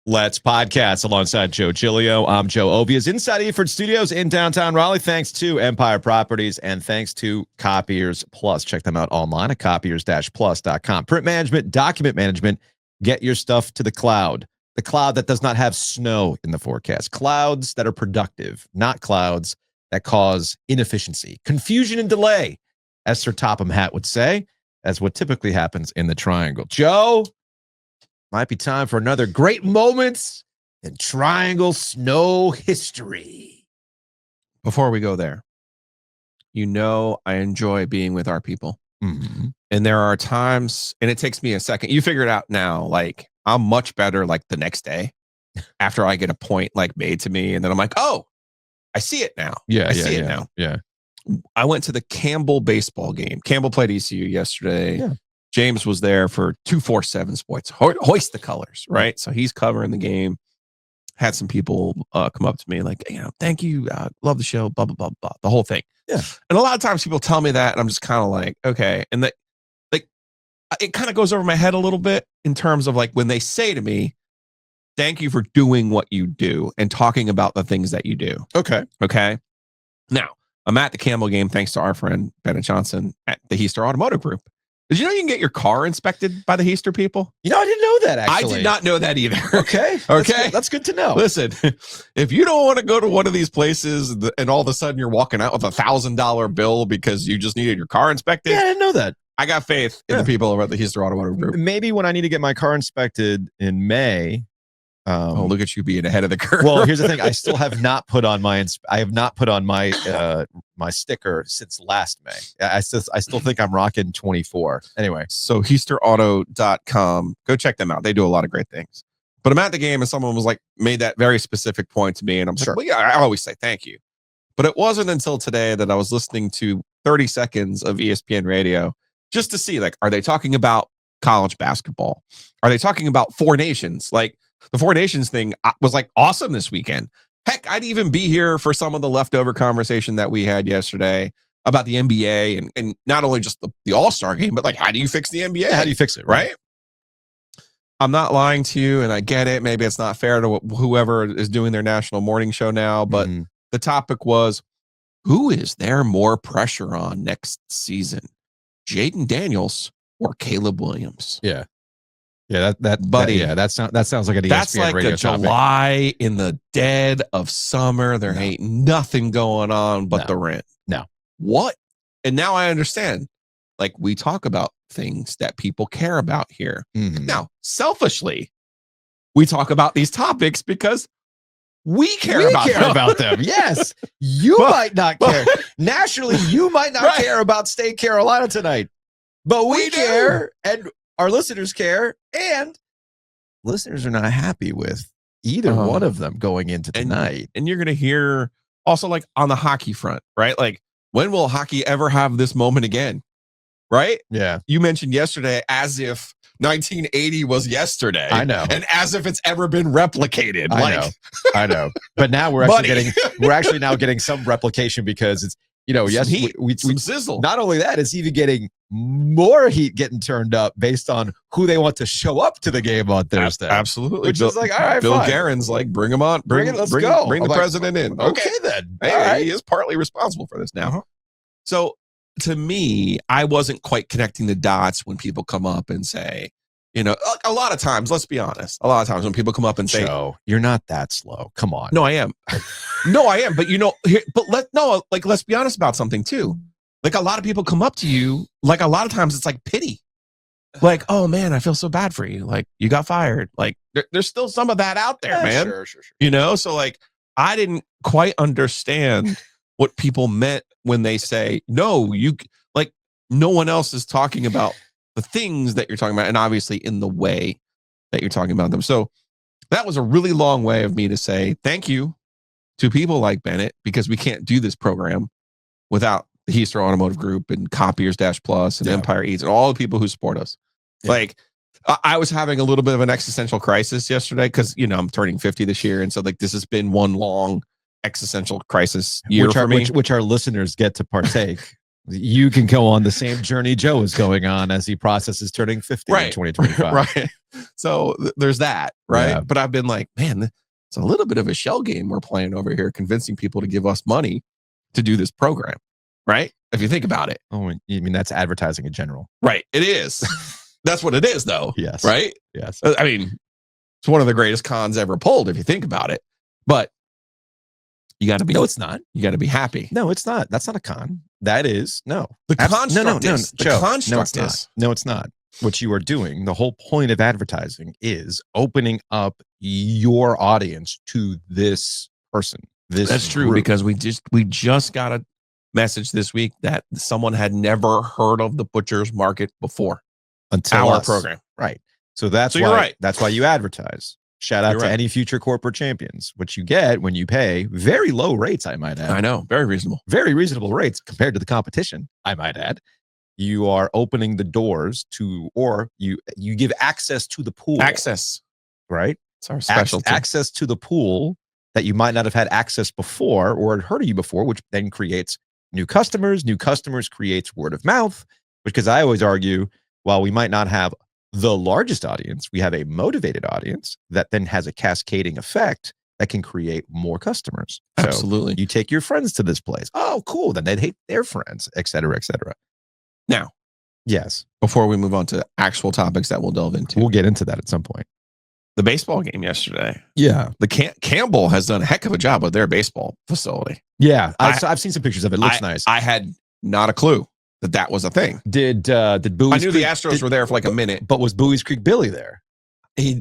Let's podcast alongside Joe Giglio. I'm Joe Ovies inside Eford Studios in downtown Raleigh. Thanks to Empire Properties and thanks to Copiers Plus. Check them out online at copiers-plus.com. Print management, document management. Get your stuff to the cloud. The cloud that does not have snow in the forecast. Clouds that are productive, not clouds that cause inefficiency, confusion, and delay, as Sir Topham Hatt would say. That's what typically happens in the triangle. Joe, might be time for another great moments in triangle snow history. Before we go there, I enjoy being with our people. Mm-hmm. And there are times, and it takes me a second. You figure it out now. Like, I'm much better like the next day after I get a point like made to me. And then I'm like, oh, I see it now. I see it now. Yeah. I went to the Campbell baseball game. Campbell played ECU yesterday. Yeah. James was there for 247 Sports. Hoist the colors, right? So he's covering the game. Had some people come up to me like, thank you. Love the show, blah, blah, blah, blah. The whole thing. Yeah. And a lot of times people tell me that, and I'm just kind of like, okay. And it kind of goes over my head a little bit in terms of like when they say to me, thank you for doing what you do and talking about the things that you do. Okay. Now, I'm at the Campbell game thanks to our friend Bennett Johnson at the Heister Automotive Group. Did you know you can get your car inspected by the Heister people? I didn't know that, actually. I did not know that either. Okay. That's good to know. Listen, if you don't want to go to one of these places and all of a sudden you're walking out with $1,000 bill because you just needed your car inspected. Yeah, I didn't know that. I got faith in the people over at the Heister Automotive Group. Maybe when I need to get my car inspected in May. Look at you being ahead of the curve. Well, here's the thing. I still have not put on my my sticker since last May. I still think I'm rocking 24. Anyway. So HeisterAuto.com. Go check them out. They do a lot of great things. But I'm at the game and someone was like, made that very specific point to me. And I'm sure. Like, well, yeah, I always say thank you. But it wasn't until today that I was listening to 30 seconds of ESPN radio just to see, like, are they talking about college basketball? Are they talking about Four Nations? Like, the Four Nations thing was like awesome this weekend. Heck, I'd even be here for some of the leftover conversation that we had yesterday about the NBA and not only just the All-Star game, but like, how do you fix the NBA? How do you fix it? Right? I'm not lying to you, and I get it. Maybe it's not fair to whoever is doing their national morning show now, but the topic was, who is there more pressure on next season? Jaden Daniels or Caleb Williams? Yeah. Yeah, that sounds like an ESPN that's like radio a July topic. In the dead of summer. There ain't nothing going on but the rent. No. What? And now I understand. Like, we talk about things that people care about here. Mm-hmm. Now, selfishly, we talk about these topics because we care about them. Yes. You might not care. Nationally, you might not care about State Carolina tonight. But we care, and our listeners care, and listeners are not happy with either one of them going into tonight. And you're going to hear also, like, on the hockey front, right? Like, when will hockey ever have this moment again? Right? Yeah. You mentioned yesterday as if 1980 was yesterday. I know. And as if it's ever been replicated. I know. But now we're actually now getting some replication because it's, we sizzle. Not only that, it's even getting more heat getting turned up based on who they want to show up to the game on Thursday. Absolutely. Which is like, all right, Bill fine. Guerin's like, bring him on. Let's go. Bring the president in. Okay, then. Hey, he is partly responsible for this now. Uh-huh. So to me, I wasn't quite connecting the dots when people come up and say, a lot of times, let's be honest. A lot of times when people come up and say, Joe, you're not that slow. Come on. No, I am. But let's be honest about something too. Like, a lot of people come up to you, like, a lot of times it's like pity. Like, oh man, I feel so bad for you. Like, you got fired. Like, there's still some of that out there, man. Sure. So like, I didn't quite understand what people meant when they say, no, no one else is talking about the things that you're talking about, and obviously in the way that you're talking about them. So that was a really long way of me to say thank you to people like Bennett, because we can't do this program without the Heister Automotive Group and Copiers-Plus and Empire Eats and all the people who support us. Yeah. Like, I was having a little bit of an existential crisis yesterday because, I'm turning 50 this year. And so, like, this has been one long existential crisis year for me. Which our listeners get to partake You can go on the same journey Joe is going on as he processes turning 50 in 2025. Right. So there's that, right? Yeah. But I've been like, man, it's a little bit of a shell game we're playing over here, convincing people to give us money to do this program, right? If you think about it. Oh, you mean that's advertising in general? Right. It is. That's what it is, though. Yes. Right? Yes. I mean, it's one of the greatest cons ever pulled, if you think about it. But you got to be. No, it's not. You got to be happy. No, it's not. That's not a con. That is no. The construct is. The Joe, construct no, it's is. not. No, it's not. What you are doing, the whole point of advertising is opening up your audience to this person. That's true, because we just got a message this week that someone had never heard of the butcher's market before until our program. Right. So that's why you're right. That's why you advertise. Shout out to any future corporate champions. What you get when you pay very low rates, I might add. I know, very reasonable. Very reasonable rates compared to the competition, I might add. You are opening the doors to, or you give access to the pool. Access. Right? It's our specialty. Access to the pool that you might not have had access before or had heard of you before, which then creates new customers. New customers creates word of mouth, because I always argue, while we might not have the largest audience, we have a motivated audience that then has a cascading effect that can create more customers. So absolutely. You take your friends to this place. Oh, cool. Then they'd hate their friends, et cetera, et cetera. Now, yes. Before we move on to actual topics that we'll delve into, we'll get into that at some point. The baseball game yesterday. Yeah. The Campbell has done a heck of a job with their baseball facility. Yeah. I've seen some pictures of it. It looks nice. I had not a clue that was a thing. Did Bowie's I knew Creek, the Astros were there for like a minute. But was Bowie's Creek Billy there?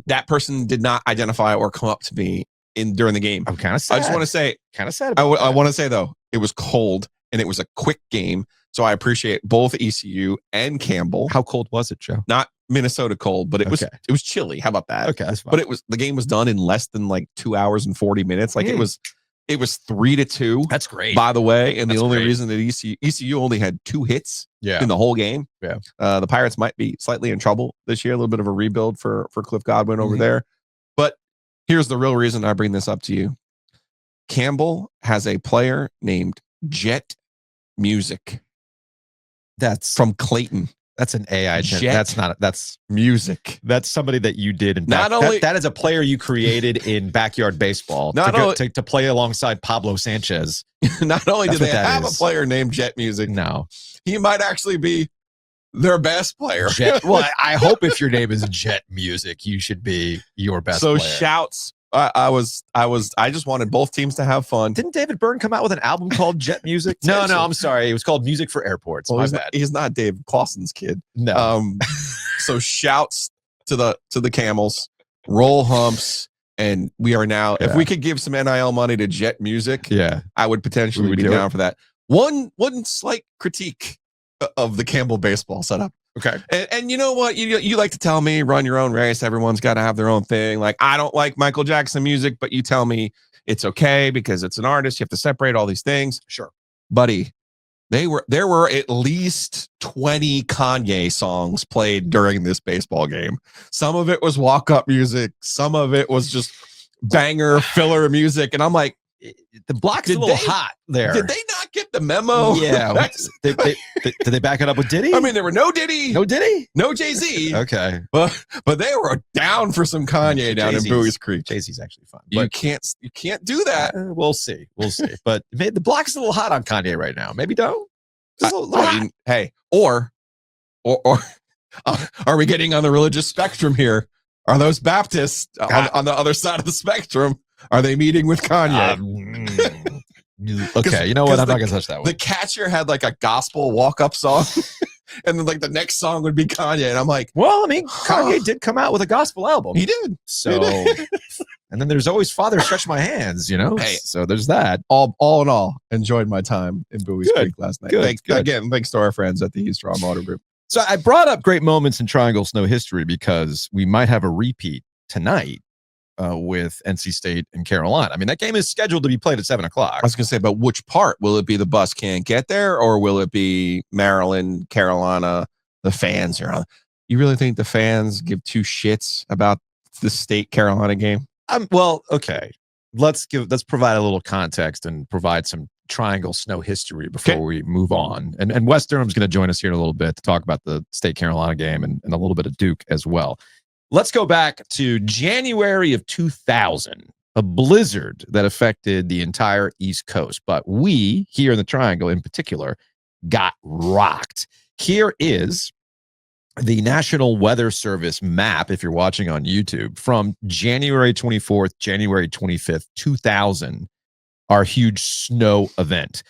That person did not identify or come up to me during the game. I'm kind of sad. I just want to say, kind of sad. I want to say, though, it was cold and it was a quick game. So I appreciate both ECU and Campbell. How cold was it, Joe? Not Minnesota cold, but it was chilly. How about that? Okay, that's fine. But the game was done in less than like 2 hours and 40 minutes. Like it was 3-2. That's great. By the way, and That's the only great. reason that ECU only had 2 hits in the whole game. Yeah. The Pirates might be slightly in trouble this year. A little bit of a rebuild for Cliff Godwin over there. But here's the real reason I bring this up to you. Campbell has a player named Jet Music. That's from Clayton. That's an AI. That's music. That's somebody that you did. That is a player you created in backyard baseball to play alongside Pablo Sanchez. Not only do they have a player named Jet Music, no, he might actually be their best player. Well, I hope if your name is Jet Music, you should be your best player. So shouts. I just wanted both teams to have fun. Didn't David Byrne come out with an album called Jet Music? No, I'm sorry. It was called Music for Airports. Well, My bad. He's not Dave Clausen's kid. No. So shouts to the Camels, roll humps, and we are now. If we could give some NIL money to Jet Music, I would potentially be down for that. One slight critique of the Campbell baseball setup. Okay. And you know what? You like to tell me, run your own race. Everyone's got to have their own thing. Like, I don't like Michael Jackson music, but you tell me it's okay because it's an artist. You have to separate all these things. Sure. Buddy, there were at least 20 Kanye songs played during this baseball game. Some of it was walk-up music. Some of it was just banger filler music. And I'm like, the block's a little hot there. Did they not get the memo? Yeah. Did they back it up with Diddy? I mean, there were no Diddy. No Diddy? No Jay-Z. Okay. But they were down for some Kanye down in Bowie's Creek. Jay-Z's actually fun. You can't do that. We'll see. But the block's a little hot on Kanye right now. Maybe don't. Hey, or are we getting on the religious spectrum here? Are those Baptists on the other side of the spectrum? Are they meeting with Kanye? Okay, you know what? I'm not going to touch that one. The catcher had like a gospel walk-up song, and then like the next song would be Kanye. And I'm like, well, I mean, Kanye did come out with a gospel album. He did. So, and then there's always Father Stretch My Hands, you know? Hey, so there's that. All in all, enjoyed my time in Bowie's Creek last night. Thanks to our friends at the Hughes Straw Motor Group. So I brought up great moments in Triangle Snow history because we might have a repeat tonight with NC State and Carolina. I mean, that game is scheduled to be played at 7:00. I was going to say, but which part? Will it be the bus can't get there, or will it be Maryland, Carolina, the fans are on? You really think the fans give two shits about the State Carolina game? Well, okay. let's provide a little context and provide some Triangle snow history before we move on. And Wes Durham's going to join us here in a little bit to talk about the State Carolina game and a little bit of Duke as well. Let's go back to January of 2000, a blizzard that affected the entire East Coast. But we here in the Triangle in particular got rocked. Here is the National Weather Service map, if you're watching on YouTube, from January 24th, January 25th, 2000, our huge snow event.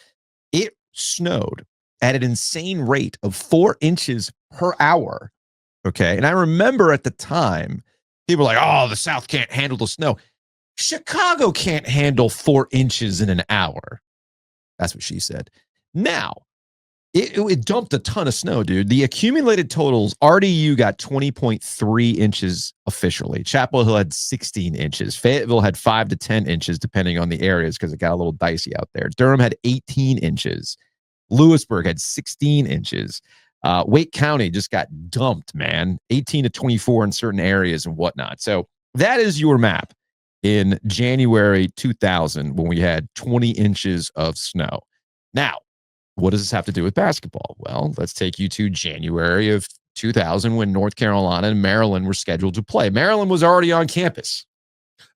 It snowed at an insane rate of 4 inches per hour. Okay. And I remember at the time, people were like, oh, the South can't handle the snow. Chicago can't handle 4 inches in an hour. That's what she said. Now, it dumped a ton of snow, dude. The accumulated totals, RDU got 20.3 inches officially. Chapel Hill had 16 inches. Fayetteville had 5 to 10 inches, depending on the areas, because it got a little dicey out there. Durham had 18 inches. Lewisburg had 16 inches. Wake County just got dumped, man. 18 to 24 in certain areas and whatnot. So that is your map in January 2000 when we had 20 inches of snow. Now, what does this have to do with basketball? Well, let's take you to January of 2000 when North Carolina and Maryland were scheduled to play. Maryland was already on campus.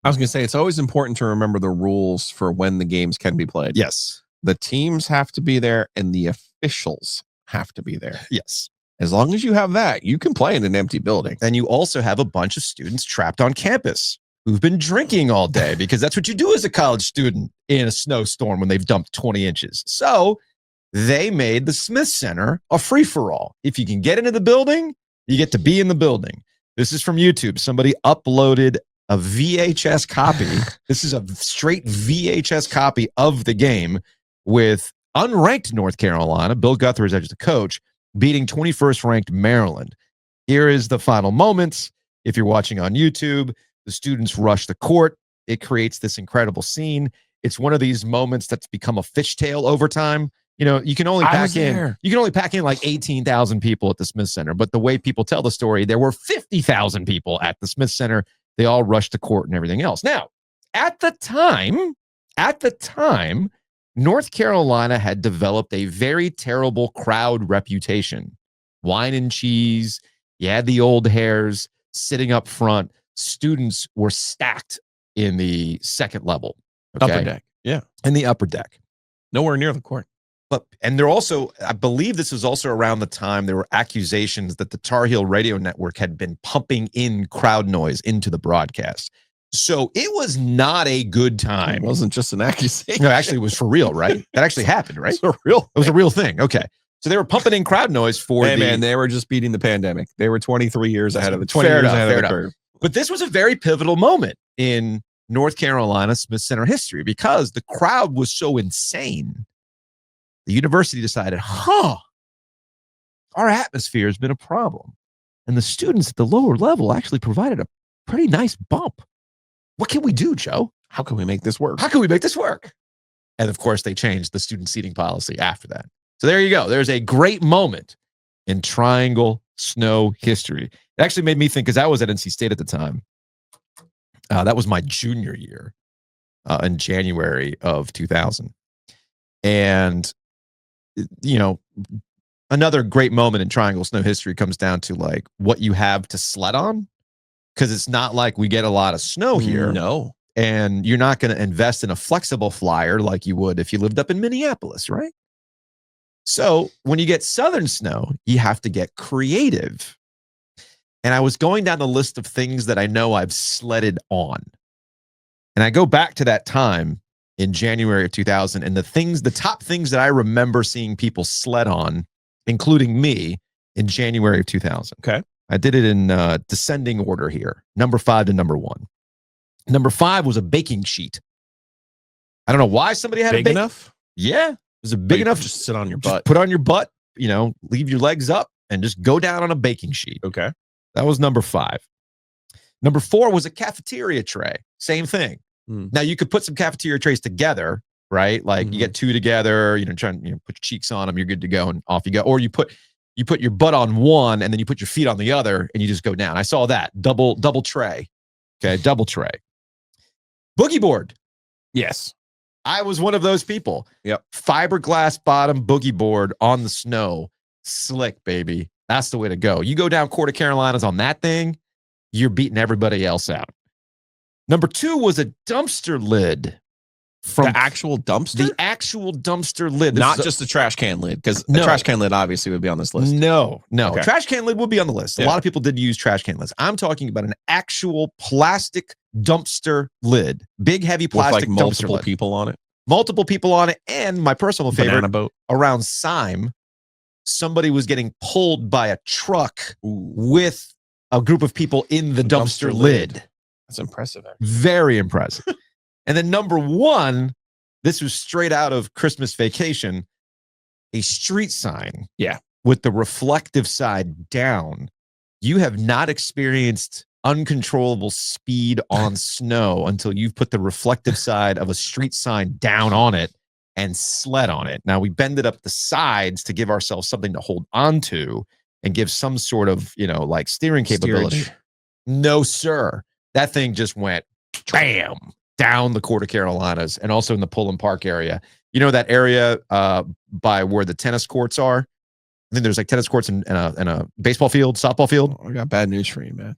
I was going to say, it's always important to remember the rules for when the games can be played. Yes. The teams have to be there and the officials have to be there. Yes. As long as you have that, you can play in an empty building. And you also have a bunch of students trapped on campus who've been drinking all day because that's what you do as a college student in a snowstorm when they've dumped 20 inches. So they made the Smith Center a free-for-all. If you can get into the building, you get to be in the building. This is from YouTube. Somebody uploaded a VHS copy. This is a straight VHS copy of the game with unranked North Carolina, Bill Guthrie as the coach, beating 21st ranked Maryland. Here is the final moments. If you're watching on YouTube, the students rush the court. It creates this incredible scene. It's one of these moments that's become a fishtail over time. You know, you can only pack in like 18,000 people at the Smith Center. But the way people tell the story, there were 50,000 people at the Smith Center. They all rushed to court and everything else. Now, at the time, North Carolina had developed a very terrible crowd reputation. Wine and cheese. You had the old hairs sitting up front. Students were stacked in the second level. Okay? Upper deck. Yeah. In the upper deck. Nowhere near the court. And they're also, I believe this was also around the time there were accusations that the Tar Heel radio network had been pumping in crowd noise into the broadcast. So it was not a good time. It wasn't just an accusation. No, actually, it was for real, right? That actually happened, right? It was a real thing. Okay. So they were pumping in crowd noise for man, they were just beating the pandemic. They were 23 years ahead of the 20 years ahead of the curve. But this was a very pivotal moment in North Carolina Smith Center history because the crowd was so insane. The university decided, our atmosphere has been a problem. And the students at the lower level actually provided a pretty nice bump. What can we do, Joe? How can we make this work? And of course, they changed the student seating policy after that. So there you go. There's a great moment in Triangle snow history. It actually made me think, because I was at NC State at the time. That was my junior year in January of 2000. And you know, another great moment in Triangle snow history comes down to like what you have to sled on, because it's not like we get a lot of snow here. No. And you're not going to invest in a flexible flyer like you would if you lived up in Minneapolis, right? So when you get southern snow, you have to get creative. And I was going down the list of things that I know I've sledded on. And I go back to that time in January of 2000, and the top things that I remember seeing people sled on, including me, in January of 2000. Okay. I did it in descending order here, number 5 to number 1. Number 5 was a baking sheet. I don't know why somebody had big enough. Yeah, it was a big enough. Just sit on your butt. Put on your butt. You know, leave your legs up and just go down on a baking sheet. Okay. That was number 5. Number 4 was a cafeteria tray. Same thing. Now you could put some cafeteria trays together, right? Like you get 2 together, put your cheeks on them, you're good to go, and off you go. Or you put your butt on one, and then you put your feet on the other, and you just go down. I saw that double tray. Okay, double tray. Boogie board. Yes. I was one of those people. Yep. Fiberglass bottom boogie board on the snow. Slick, baby. That's the way to go. You go down Court of Carolinas on that thing, you're beating everybody else out. Number 2 was a dumpster lid. From the actual dumpster? The actual dumpster lid. Not just the trash can lid, because the trash can lid obviously would be on this list. No. Okay. Trash can lid would be on the list. A lot of people did use trash can lids. I'm talking about an actual plastic dumpster lid. Big, heavy plastic with like multiple lid. people on it. Multiple people on it. And my personal favorite, Banana boat. Around Syme, somebody was getting pulled by a truck with a group of people in the dumpster lid. That's impressive. Actually. Very impressive. And then number 1, this was straight out of Christmas Vacation, a street sign. Yeah. With the reflective side down. You have not experienced uncontrollable speed on snow until you've put the reflective side of a street sign down on it and sled on it. Now we bended up the sides to give ourselves something to hold onto and give some sort of, like steering capability. No, sir. That thing just went bam down the Court of Carolinas and also in the Pullen Park area. You know that area by where the tennis courts are? I think there's like tennis courts and a baseball field, softball field. I got bad news for you, man.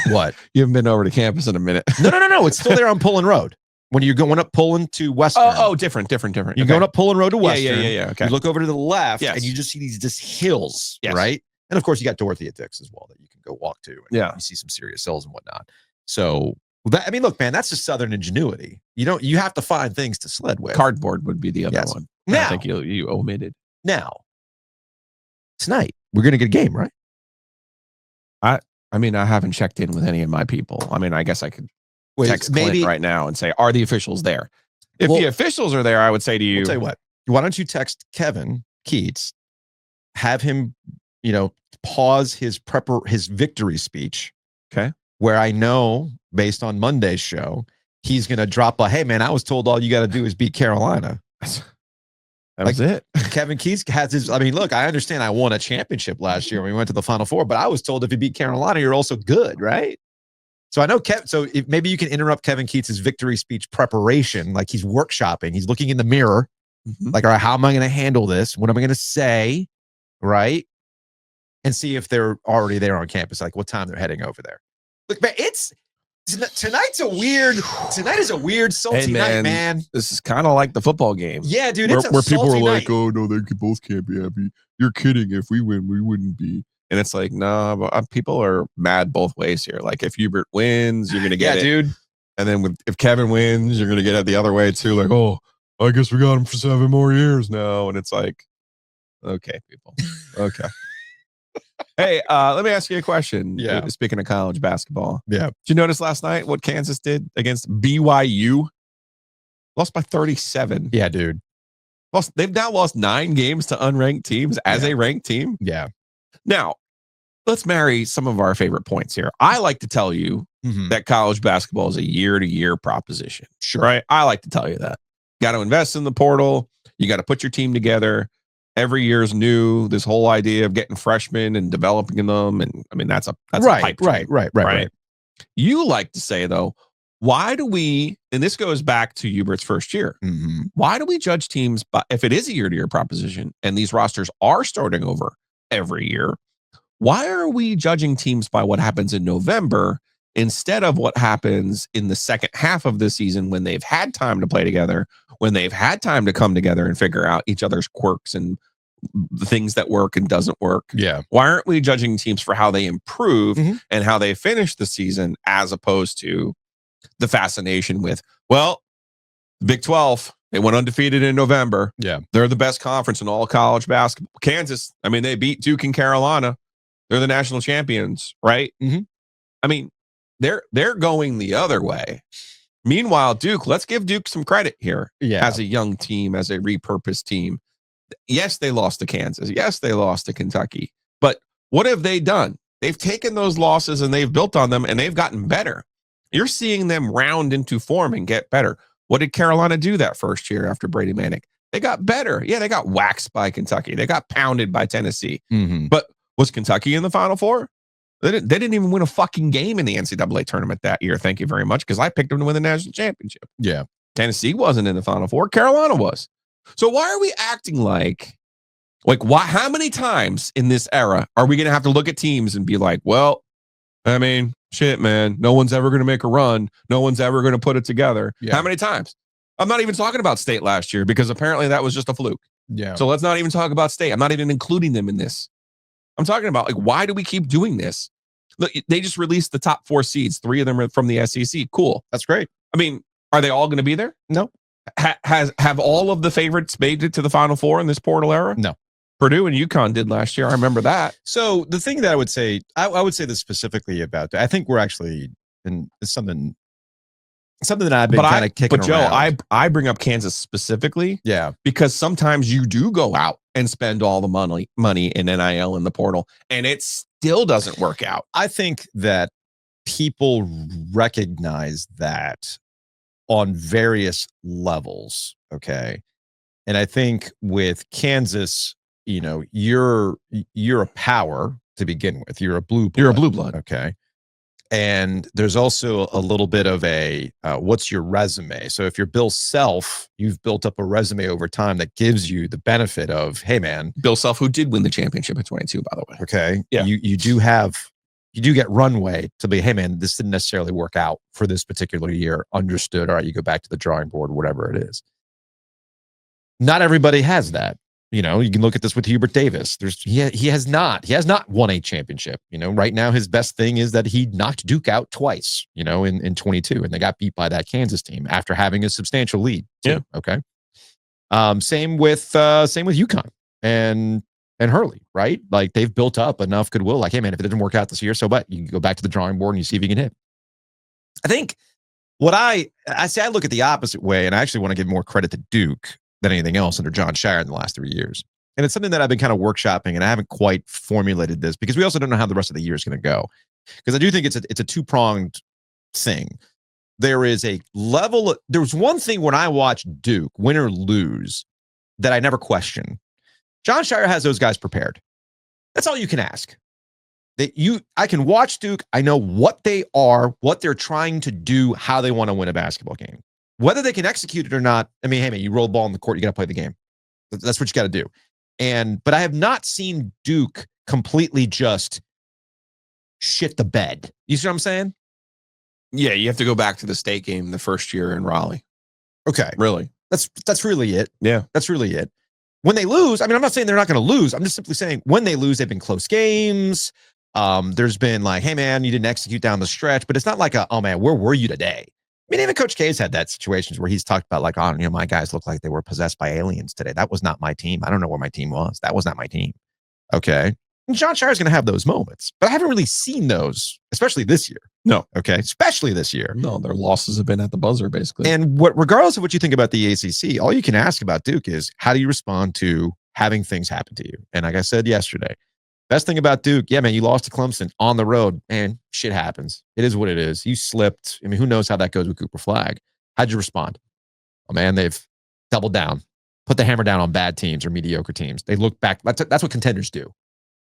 What? You haven't been over to campus in a minute. No. It's still there on Pullen Road. When you're going up Pullen to Western. Oh, different. You're going up Pullen Road to Western. Yeah. Okay. You look over to the left and you just see these just hills, right? And of course, you got Dorothea Dix as well that you can go walk to. And you see some serious hills and whatnot. So, look, man, that's just Southern ingenuity. You have to find things to sled with. Cardboard would be the other one. Now, I think you omitted. Now, tonight, we're going to get a game, right? I mean, I haven't checked in with any of my people. I mean, I guess I could text Clint right now and say, are the officials there? If the officials are there, I would say to you. I'll tell you what. Why don't you text Kevin Keats, have him, pause his victory speech. Okay. Where I know, based on Monday's show, he's going to drop hey, man, I was told all you got to do is beat Carolina. That was it. Kevin Keats has his. I mean, look, I understand I won a championship last year when we went to the Final Four, but I was told if you beat Carolina, you're also good, right? So I know maybe you can interrupt Kevin Keats' victory speech preparation, like he's workshopping. He's looking in the mirror, like, all right, how am I going to handle this? What am I going to say, right? And see if they're already there on campus, like what time they're heading over there. Look, man, tonight is a weird salty night, man. This is kind of like the football game. Yeah, dude. Where people are like, night. oh, no, they both can't be happy. You're kidding. If we win, we wouldn't be. And it's like, no, but people are mad both ways here. Like, if Hubert wins, you're going to get it. Dude. And then if Kevin wins, you're going to get it the other way, too. Like, oh, I guess we got him for 7 more years now. And it's like, okay, people. Okay. Hey, let me ask you a question. Yeah. Speaking of college basketball. Yeah. Did you notice last night what Kansas did against BYU? Lost by 37. Yeah, dude. They've now lost 9 games to unranked teams as a ranked team. Yeah. Now, let's marry some of our favorite points here. I like to tell you that college basketball is a year-to-year proposition. Sure. Right? I like to tell you that. You got to invest in the portal. You got to put your team together. Every year's new. This whole idea of getting freshmen and developing them, and I mean that's a pipe dream, right. You like to say though, why do we? And this goes back to Hubert's first year. Why do we judge teams by if it is a year-to-year proposition and these rosters are starting over every year? Why are we judging teams by what happens in November instead of what happens in the second half of the season when they've had time to play together, when they've had time to come together and figure out each other's quirks and the things that work and doesn't work? Yeah. Why aren't we judging teams for how they improve and how they finish the season as opposed to the fascination with, well, Big 12, they went undefeated in November. Yeah. They're the best conference in all college basketball. Kansas, I mean, they beat Duke and Carolina. They're the national champions, right? I mean, they're going the other way. Meanwhile, Duke, let's give Duke some credit here as a young team, as a repurposed team. Yes, they lost to Kansas. Yes, they lost to Kentucky. But what have they done? They've taken those losses and they've built on them and they've gotten better. You're seeing them round into form and get better. What did Carolina do that first year after Brady Manick? They got better. Yeah, they got waxed by Kentucky. They got pounded by Tennessee. But was Kentucky in the Final Four? They didn't even win a fucking game in the NCAA tournament that year. Thank you very much, because I picked them to win the national championship. Yeah. Tennessee wasn't in the Final Four. Carolina was. So why are we acting like why? How many times in this era are we going to have to look at teams and be like, well, I mean, shit, man, no one's ever going to make a run. No one's ever going to put it together. Yeah. How many times? I'm not even talking about State last year because apparently that was just a fluke. Yeah. So let's not even talk about State. I'm not even including them in this. I'm talking about why do we keep doing this? Look, they just released the top 4 seeds. 3 of them are from the SEC. Cool. That's great. I mean, are they all going to be there? No. Have all of the favorites made it to the Final Four in this portal era? No. Purdue and UConn did last year. I remember that. So the thing that I would say, I would say this specifically about that. I think we're actually in something that I've been kind of kicking around. But Joe, I bring up Kansas specifically, because sometimes you do go out and spend all the money in NIL in the portal, and it still doesn't work out. I think that people recognize that on various levels. Okay, and I think with Kansas, you're a power to begin with. You're a blue blood. You're a blue blood. Okay. And there's also a little bit of a, what's your resume? So if you're Bill Self, you've built up a resume over time that gives you the benefit of, hey man. Bill Self, who did win the championship at 22, by the way. Okay. Yeah. You do get runway to be, hey man, this didn't necessarily work out for this particular year. Understood. All right. You go back to the drawing board, whatever it is. Not everybody has that. You can look at this with Hubert Davis. He has not won a championship. Right now his best thing is that he knocked Duke out twice, in 22, and they got beat by that Kansas team after having a substantial lead. Too. Yeah. Okay. Same with UConn and Hurley, right? Like they've built up enough goodwill. Like, hey man, if it didn't work out this year, so what? You can go back to the drawing board and you see if you can hit. I think what I say, I look at the opposite way, and I actually want to give more credit to Duke than anything else under John Shire in the last 3 years. And it's something that I've been kind of workshopping, and I haven't quite formulated this because we also don't know how the rest of the year is going to go. Because I do think it's a two-pronged thing. There was one thing when I watched Duke, win or lose, that I never question. John Shire has those guys prepared. That's all you can ask. I can watch Duke. I know what they are, what they're trying to do, how they want to win a basketball game. Whether they can execute it or not, I mean, hey man, you roll the ball in the court, you got to play the game. That's what you got to do. But I have not seen Duke completely just shit the bed. You see what I'm saying? Yeah, you have to go back to the State game the first year in Raleigh. Okay. Really? That's really it. Yeah. That's really it. When they lose, I mean, I'm not saying they're not going to lose. I'm just simply saying when they lose, they've been close games. There's been like, hey man, you didn't execute down the stretch, but it's not like oh man, where were you today? I mean, even Coach K's had that situations where he's talked about like, my guys look like they were possessed by aliens today. That was not my team. I don't know where my team was. That was not my team. Okay. And John Shire's going to have those moments, but I haven't really seen those, especially this year. No. Okay. Especially this year. No, their losses have been at the buzzer, basically. And regardless of what you think about the ACC, all you can ask about Duke is how do you respond to having things happen to you? And like I said yesterday, best thing about Duke, yeah, man, you lost to Clemson on the road. Man, shit happens. It is what it is. You slipped. I mean, who knows how that goes with Cooper Flagg? How'd you respond? Oh, man, they've doubled down, put the hammer down on bad teams or mediocre teams. They look back. That's what contenders do.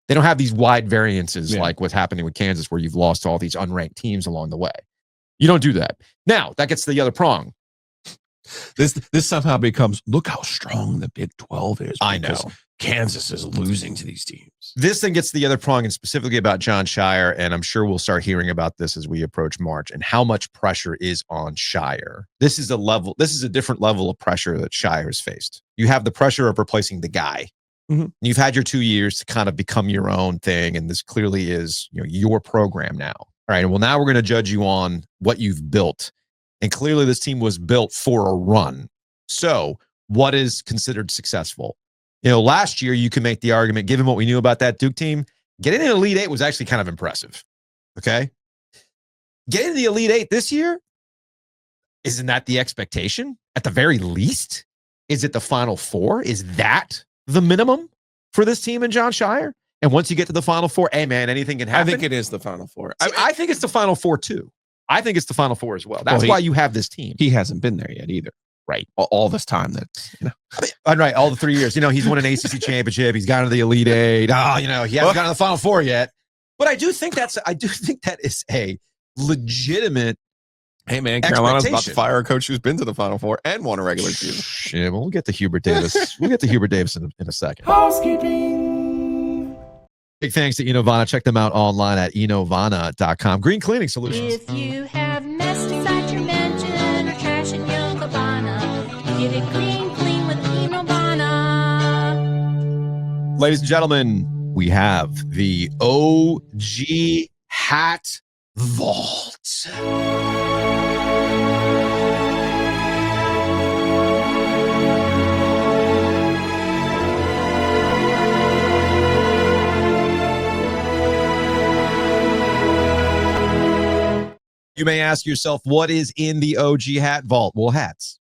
They don't have these wide variances like what's happening with Kansas where you've lost to all these unranked teams along the way. You don't do that. Now, that gets to the other prong. This somehow becomes, look how strong the Big 12 is. I know. Kansas is losing to these teams. This then gets to the other prong, and specifically about John Shire, and I'm sure we'll start hearing about this as we approach March, and how much pressure is on Shire. This is a different level of pressure that Shire's faced. You have the pressure of replacing the guy. Mm-hmm. You've had your 2 years to kind of become your own thing, and this clearly is your program now. All right, well, now we're going to judge you on what you've built, and clearly this team was built for a run. So what is considered successful? Last year you can make the argument, given what we knew about that Duke team, getting in the Elite Eight was actually kind of impressive. Okay. Getting in the Elite Eight this year, isn't that the expectation? At the very least, is it the Final Four? Is that the minimum for this team in John Shire? And once you get to the Final Four, hey man, anything can happen. I think it is the Final Four. I think it's the Final Four too. I think it's the Final Four as well. That's why you have this team. He hasn't been there yet either. Right. All this time right. All the 3 years, he's won an ACC championship. He's gone to the Elite Eight. He hasn't gotten to the Final Four yet. But I do think that is a legitimate Hey, man, Carolina's about to fire a coach who's been to the Final Four and won a regular season. Yeah, we'll get to Hubert Davis. We'll get to Hubert Davis in a second. Housekeeping. Big thanks to Enovana. Check them out online at enovana.com. Green Cleaning Solutions. If you have mess inside your mansion or trash in your cabana, get it green clean with Enovana. Ladies and gentlemen, we have the OG Hat Vault. You may ask yourself, what is in the OG Hat Vault? Well, hats,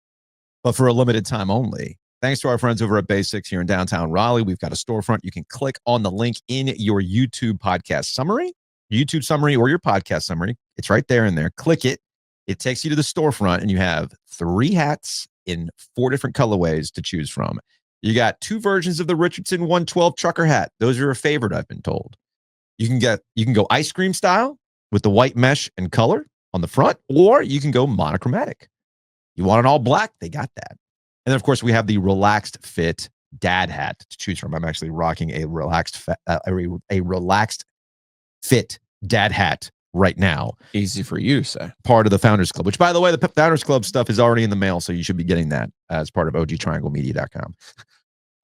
but for a limited time only. Thanks to our friends over at Basics here in downtown Raleigh. We've got a storefront. You can click on the link in your YouTube podcast summary, or your podcast summary. It's right there in there. Click it. It takes you to the storefront, and you have 3 hats in 4 different colorways to choose from. You got 2 versions of the Richardson 112 trucker hat. Those are a favorite, I've been told. You can go ice cream style with the white mesh and color on the front, or you can go monochromatic. You want it all black? They got that. And then, of course, we have the relaxed fit dad hat to choose from. I'm actually rocking a relaxed fit dad hat right now. Easy for you to say. Part of the Founders Club, which, by the way, the Founders Club stuff is already in the mail, so you should be getting that as part of OG340media.com.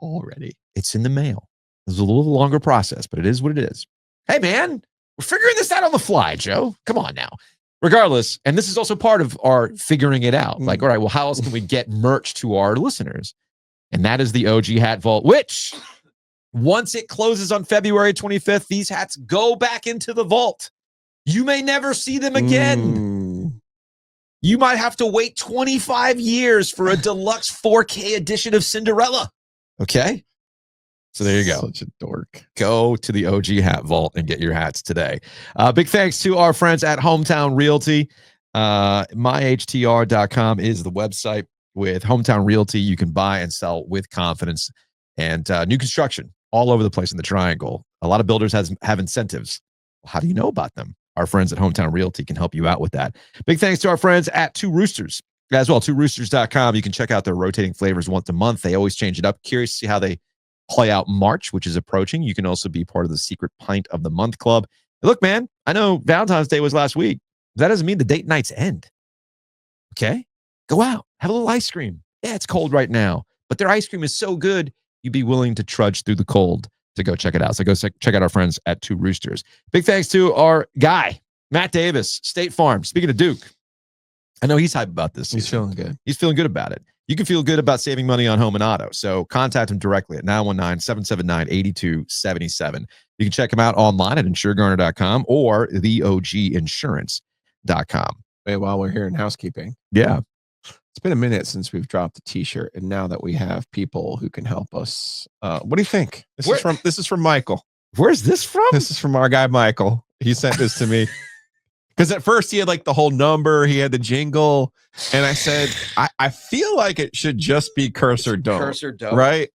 Already. It's in the mail. It's a little longer process, but it is what it is. Hey, man, we're figuring this out on the fly, Joe. Come on now. Regardless, and this is also part of our figuring it out. Like, all right, well, how else can we get merch to our listeners? And that is the OG Hat Vault, which once it closes on February 25th, these hats go back into the vault. You may never see them again. You might have to wait 25 years for a deluxe 4K edition of Cinderella. Okay? So there you go. Such a dork. Go to the OG Hat Vault and get your hats today. Big thanks to our friends at Hometown Realty. myhtr.com is the website. With Hometown Realty, you can buy and sell with confidence. And new construction all over the place in the Triangle. A lot of builders have incentives. Well, how do you know about them? Our friends at Hometown Realty can help you out with that. Big thanks to our friends at Two Roosters as well. TwoRoosters.com. You can check out their rotating flavors once a month. They always change it up. Curious to see how they play out March, which is approaching. You can also be part of the Secret Pint of the Month Club. Look, man, I know Valentine's Day was last week. That doesn't mean the date nights end. Okay? Go out. Have a little ice cream. Yeah, it's cold right now, but their ice cream is so good, you'd be willing to trudge through the cold to go check it out. So go check out our friends at Two Roosters. Big thanks to our guy, Matt Davis, State Farm. Speaking of Duke, I know he's hyped about this. He's feeling good. He's feeling good about it. You can feel good about saving money on home and auto. So contact him directly at 919-779-8277. You can check him out online at insuregarner.com or theoginsurance.com. Hey, while we're here in housekeeping. Yeah. It's been a minute since we've dropped a t-shirt, and now that we have people who can help us, what do you think? This is from Michael. Where's this from? This is from our guy Michael. He sent this to me. Because at first he had like the whole number, he had the jingle, and I said, I feel like it should just be cursor don't. Cursor don't. Right?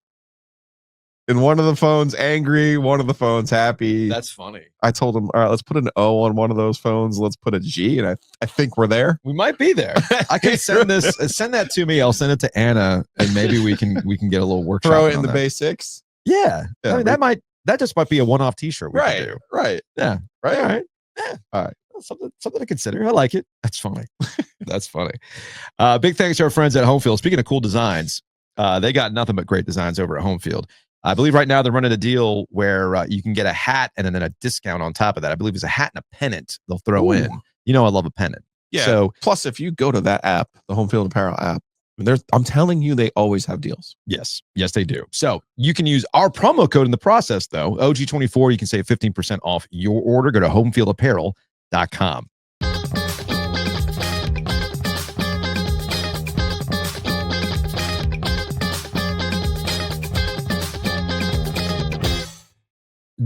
And one of the phones angry, one of the phones happy. That's funny. I told him, all right, let's put an O on one of those phones. Let's put a G, and I think we're there. We might be there. I can send that to me. I'll send it to Anna, and maybe we can get a little workshop. Throw it in the basics. Yeah. I mean, that just might be a one-off t-shirt we can do. Right. Yeah. Right. All right. Yeah. All right. Something to consider. I like it. That's funny. That's funny. Big thanks to our friends at Homefield. Speaking of cool designs, they got nothing but great designs over at Homefield. I believe right now they're running a deal where you can get a hat and then a discount on top of that. I believe it's a hat and a pennant they'll throw in. You know I love a pennant. Yeah. So plus, if you go to that app, the Homefield Apparel app, I'm telling you, they always have deals. Yes, they do. So you can use our promo code in the process, though. OG340, you can save 15% off your order. Go to homefieldapparel.com.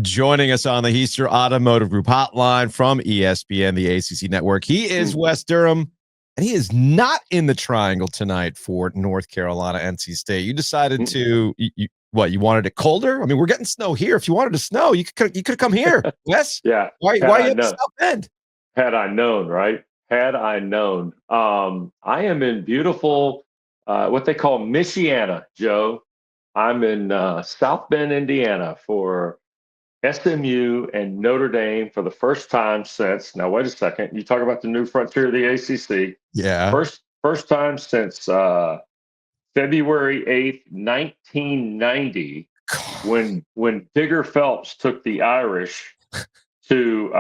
Joining us on the Heister Automotive Group hotline from ESPN, the ACC network, he is Wes Durham, and he is not in the Triangle tonight for North Carolina, NC State. You decided to, you wanted it colder? I mean, we're getting snow here. If you wanted to snow, you could have come here, Wes. Yeah. Why are you in South Bend? Had I known, right? Had I known. I am in beautiful, what they call Michiana, Joe. I'm in South Bend, Indiana for SMU and Notre Dame for the first time since, now wait a second, you talk about the new frontier of the ACC. Yeah. First time since February 8th, 1990, when Digger Phelps took the Irish to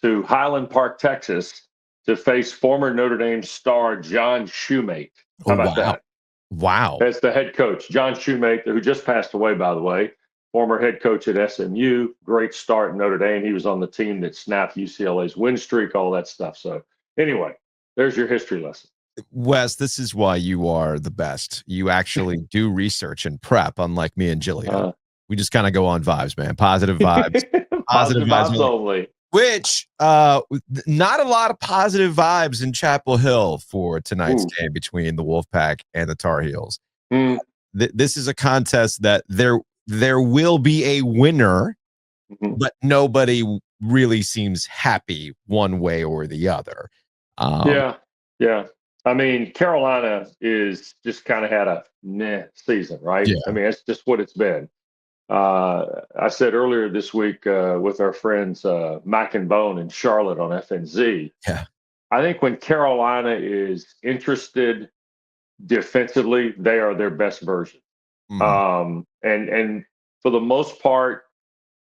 Highland Park, Texas, to face former Notre Dame star John Shoemate. How about that? Wow. As the head coach, John Shoemate, who just passed away, by the way, former head coach at SMU, great start in Notre Dame. He was on the team that snapped UCLA's win streak, all that stuff. So anyway, there's your history lesson. Wes, this is why you are the best. You actually do research and prep, unlike me and Giglio. We just kind of go on vibes, man. Positive vibes. Positive vibes only. Which, not a lot of positive vibes in Chapel Hill for tonight's game between the Wolfpack and the Tar Heels. This is a contest that there will be a winner, but nobody really seems happy one way or the other. Yeah. I mean, Carolina is just kind of had a meh season, right? Yeah. I mean, it's just what it's been. I said earlier this week with our friends Mack and Bone in Charlotte on FNZ. Yeah. I think when Carolina is interested defensively, they are their best version. And for the most part,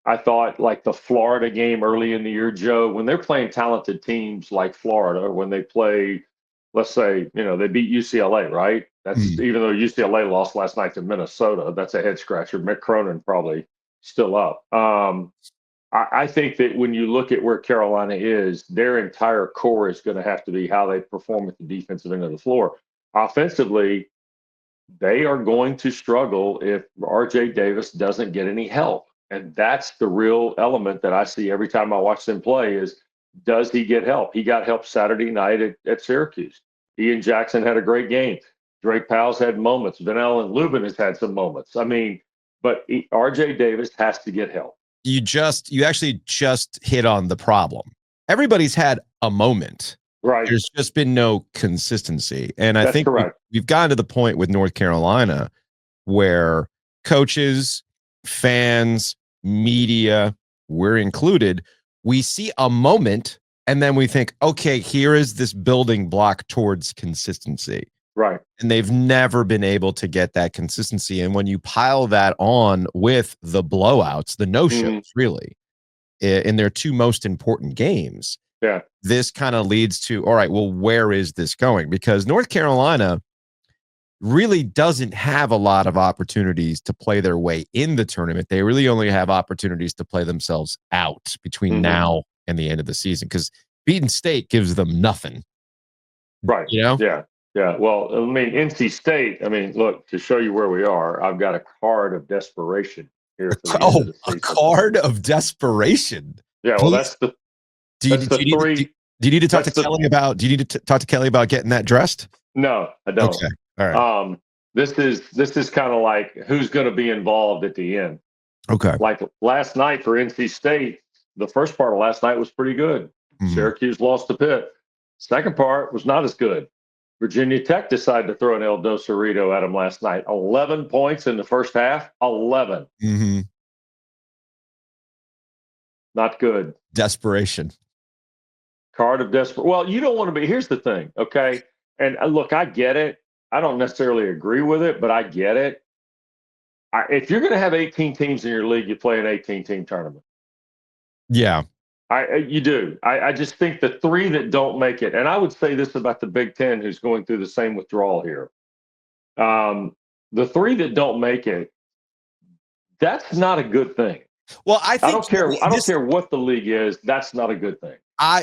I thought like the Florida game early in the year, Joe, when they're playing talented teams like Florida, when they play, let's say, they beat UCLA, right? That's even though UCLA lost last night to Minnesota, that's a head scratcher. Mick Cronin probably still up. I think that when you look at where Carolina is, their entire core is going to have to be how they perform at the defensive end of the floor. Offensively, they are going to struggle if RJ Davis doesn't get any help. And that's the real element that I see every time I watch them play is, does he get help? He got help Saturday night at Syracuse. Ian Jackson had a great game. Drake Powell's had moments. Van Allen Lubin has had some moments. I mean, but RJ Davis has to get help. You actually just hit on the problem. Everybody's had a moment. Right. There's just been no consistency. And I think we've gotten to the point with North Carolina where coaches, fans, media, we're included, we see a moment and then we think, okay, here is this building block towards consistency. Right. And they've never been able to get that consistency. And when you pile that on with the blowouts, the no-shows, really, in their two most important games, this kind of leads to, all right, well, where is this going? Because North Carolina really doesn't have a lot of opportunities to play their way in the tournament. They really only have opportunities to play themselves out between now and the end of the season, because beating State gives them nothing. Right. Yeah. Well, I mean, NC State, look, to show you where we are, I've got a card of desperation here. For the end of the season. A card of desperation. Yeah. Well, that's the. Do you need to talk to Kelly about? Do you need to talk to Kelly about getting that dressed? No, I don't. Okay. All right. This is kind of like who's going to be involved at the end. Okay. Like last night for NC State, the first part of last night was pretty good. Syracuse lost to Pitt. Second part was not as good. Virginia Tech decided to throw an El Dorito at them last night. 11 points in the first half. 11. Not good. Desperation. Card of desperation. Well, you don't want to be. Here's the thing, okay? And look, I get it. I don't necessarily agree with it, but I get it. If you're going to have 18 teams in your league, you play an 18-team tournament. Yeah. You do. I just think the three that don't make it, and I would say this about the Big Ten, who's going through the same withdrawal here. The three that don't make it, that's not a good thing. Well, I don't care what the league is. That's not a good thing.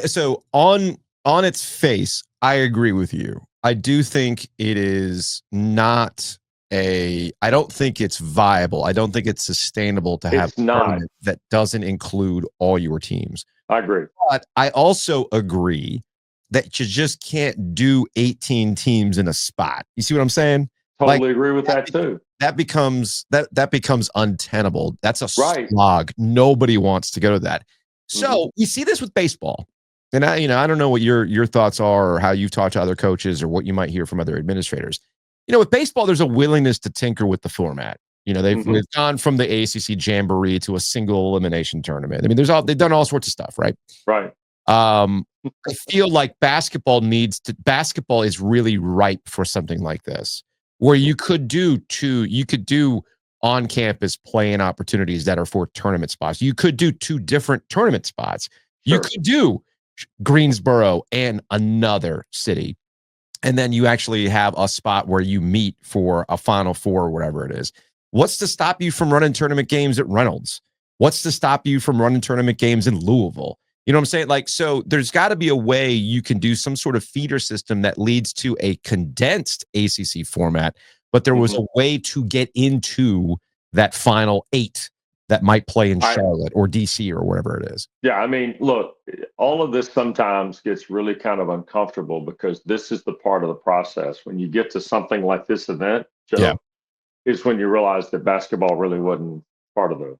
So on its face, I agree with you. I do think it is not I don't think it's viable. I don't think it's sustainable to have a tournament that doesn't include all your teams. I agree. But I also agree that you just can't do 18 teams in a spot. You see what I'm saying? Totally agree with that too. That becomes untenable. That's a slog. Nobody wants to go to that. So we see this with baseball. And I don't know what your thoughts are or how you've talked to other coaches or what you might hear from other administrators. With baseball, there's a willingness to tinker with the format. They've gone from the ACC Jamboree to a single elimination tournament. I mean, they've done all sorts of stuff, right? Right. I feel like basketball is really ripe for something like this, where you could do on-campus playing opportunities that are for tournament spots. You could do 2 different tournament spots. Sure. You could do Greensboro and another city. And then you actually have a spot where you meet for a Final Four or whatever it is. What's to stop you from running tournament games at Reynolds? What's to stop you from running tournament games in Louisville? You know what I'm saying? Like, so there's got to be a way you can do some sort of feeder system that leads to a condensed ACC format, but there was a way to get into that final 8 that might play in Charlotte or DC or wherever it is. Yeah, I mean, look, all of this sometimes gets really kind of uncomfortable because this is the part of the process. When you get to something like this event, Joe, is when you realize that basketball really wasn't part of the.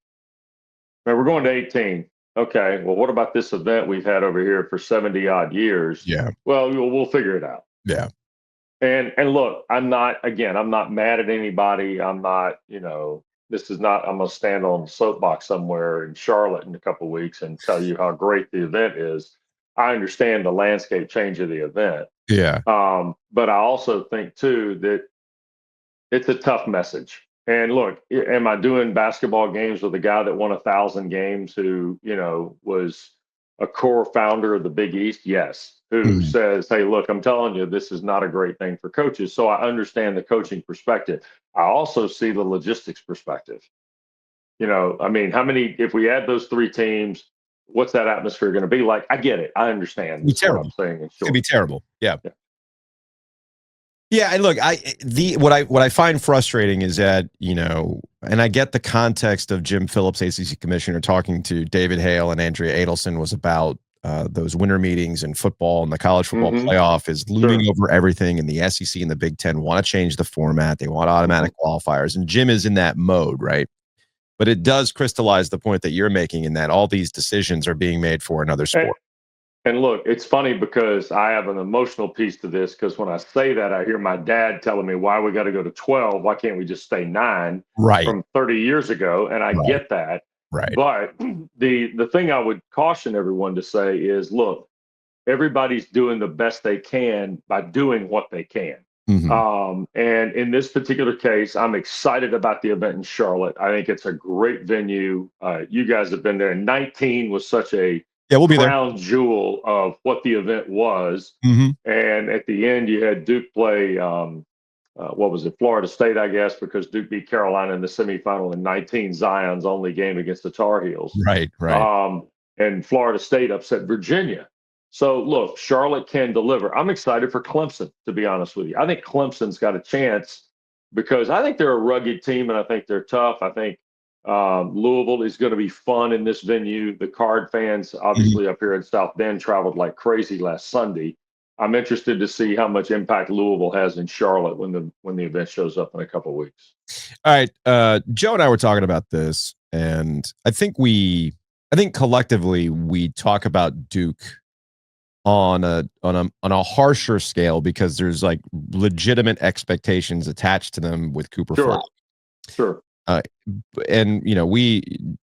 I mean, we're going to 18. Okay, well, what about this event we've had over here for 70 odd years? Yeah. Well, we'll figure it out. Yeah. And look, I'm not mad at anybody. I'm not, this is not, I'm going to stand on a soapbox somewhere in Charlotte in a couple of weeks and tell you how great the event is. I understand the landscape change of the event. Yeah. But I also think too that it's a tough message. And look, am I doing basketball games with a guy that won 1,000 games who, was a core founder of the Big East? Yes. Who says, hey, look, I'm telling you, this is not a great thing for coaches. So I understand the coaching perspective. I also see the logistics perspective. I mean, if we add those 3 teams, what's that atmosphere going to be like? I get it. I understand. It's terrible. What I'm saying. It could be terrible. Yeah. Yeah, and look, what I find frustrating is that, and I get the context of Jim Phillips, ACC commissioner, talking to David Hale and Andrea Adelson was about those winter meetings in football, and the college football playoff is looming over everything, and the SEC and the Big Ten want to change the format. They want automatic qualifiers, and Jim is in that mode, right? But it does crystallize the point that you're making in that all these decisions are being made for another sport. And look, it's funny because I have an emotional piece to this because when I say that, I hear my dad telling me, why we got to go to 12? Why can't we just stay 9 from 30 years ago? And I get that. Right. But the thing I would caution everyone to say is, look, everybody's doing the best they can by doing what they can. And in this particular case, I'm excited about the event in Charlotte. I think it's a great venue. You guys have been there. 19 was such a we'll be crown jewel of what the event was. And at the end, you had Duke play, what was it, Florida State, I guess, because Duke beat Carolina in the semifinal in 19, Zion's only game against the Tar Heels. Right. And Florida State upset Virginia. So, look, Charlotte can deliver. I'm excited for Clemson, to be honest with you. I think Clemson's got a chance because I think they're a rugged team and I think they're tough. I think Louisville is going to be fun in this venue. The Card fans, obviously, up here in South Bend, traveled like crazy last Sunday. I'm interested to see how much impact Louisville has in Charlotte when the event shows up in a couple of weeks. All right, Joe and I were talking about this, and I think collectively we talk about Duke on a harsher scale because there's like legitimate expectations attached to them with Cooper Flag. Sure. And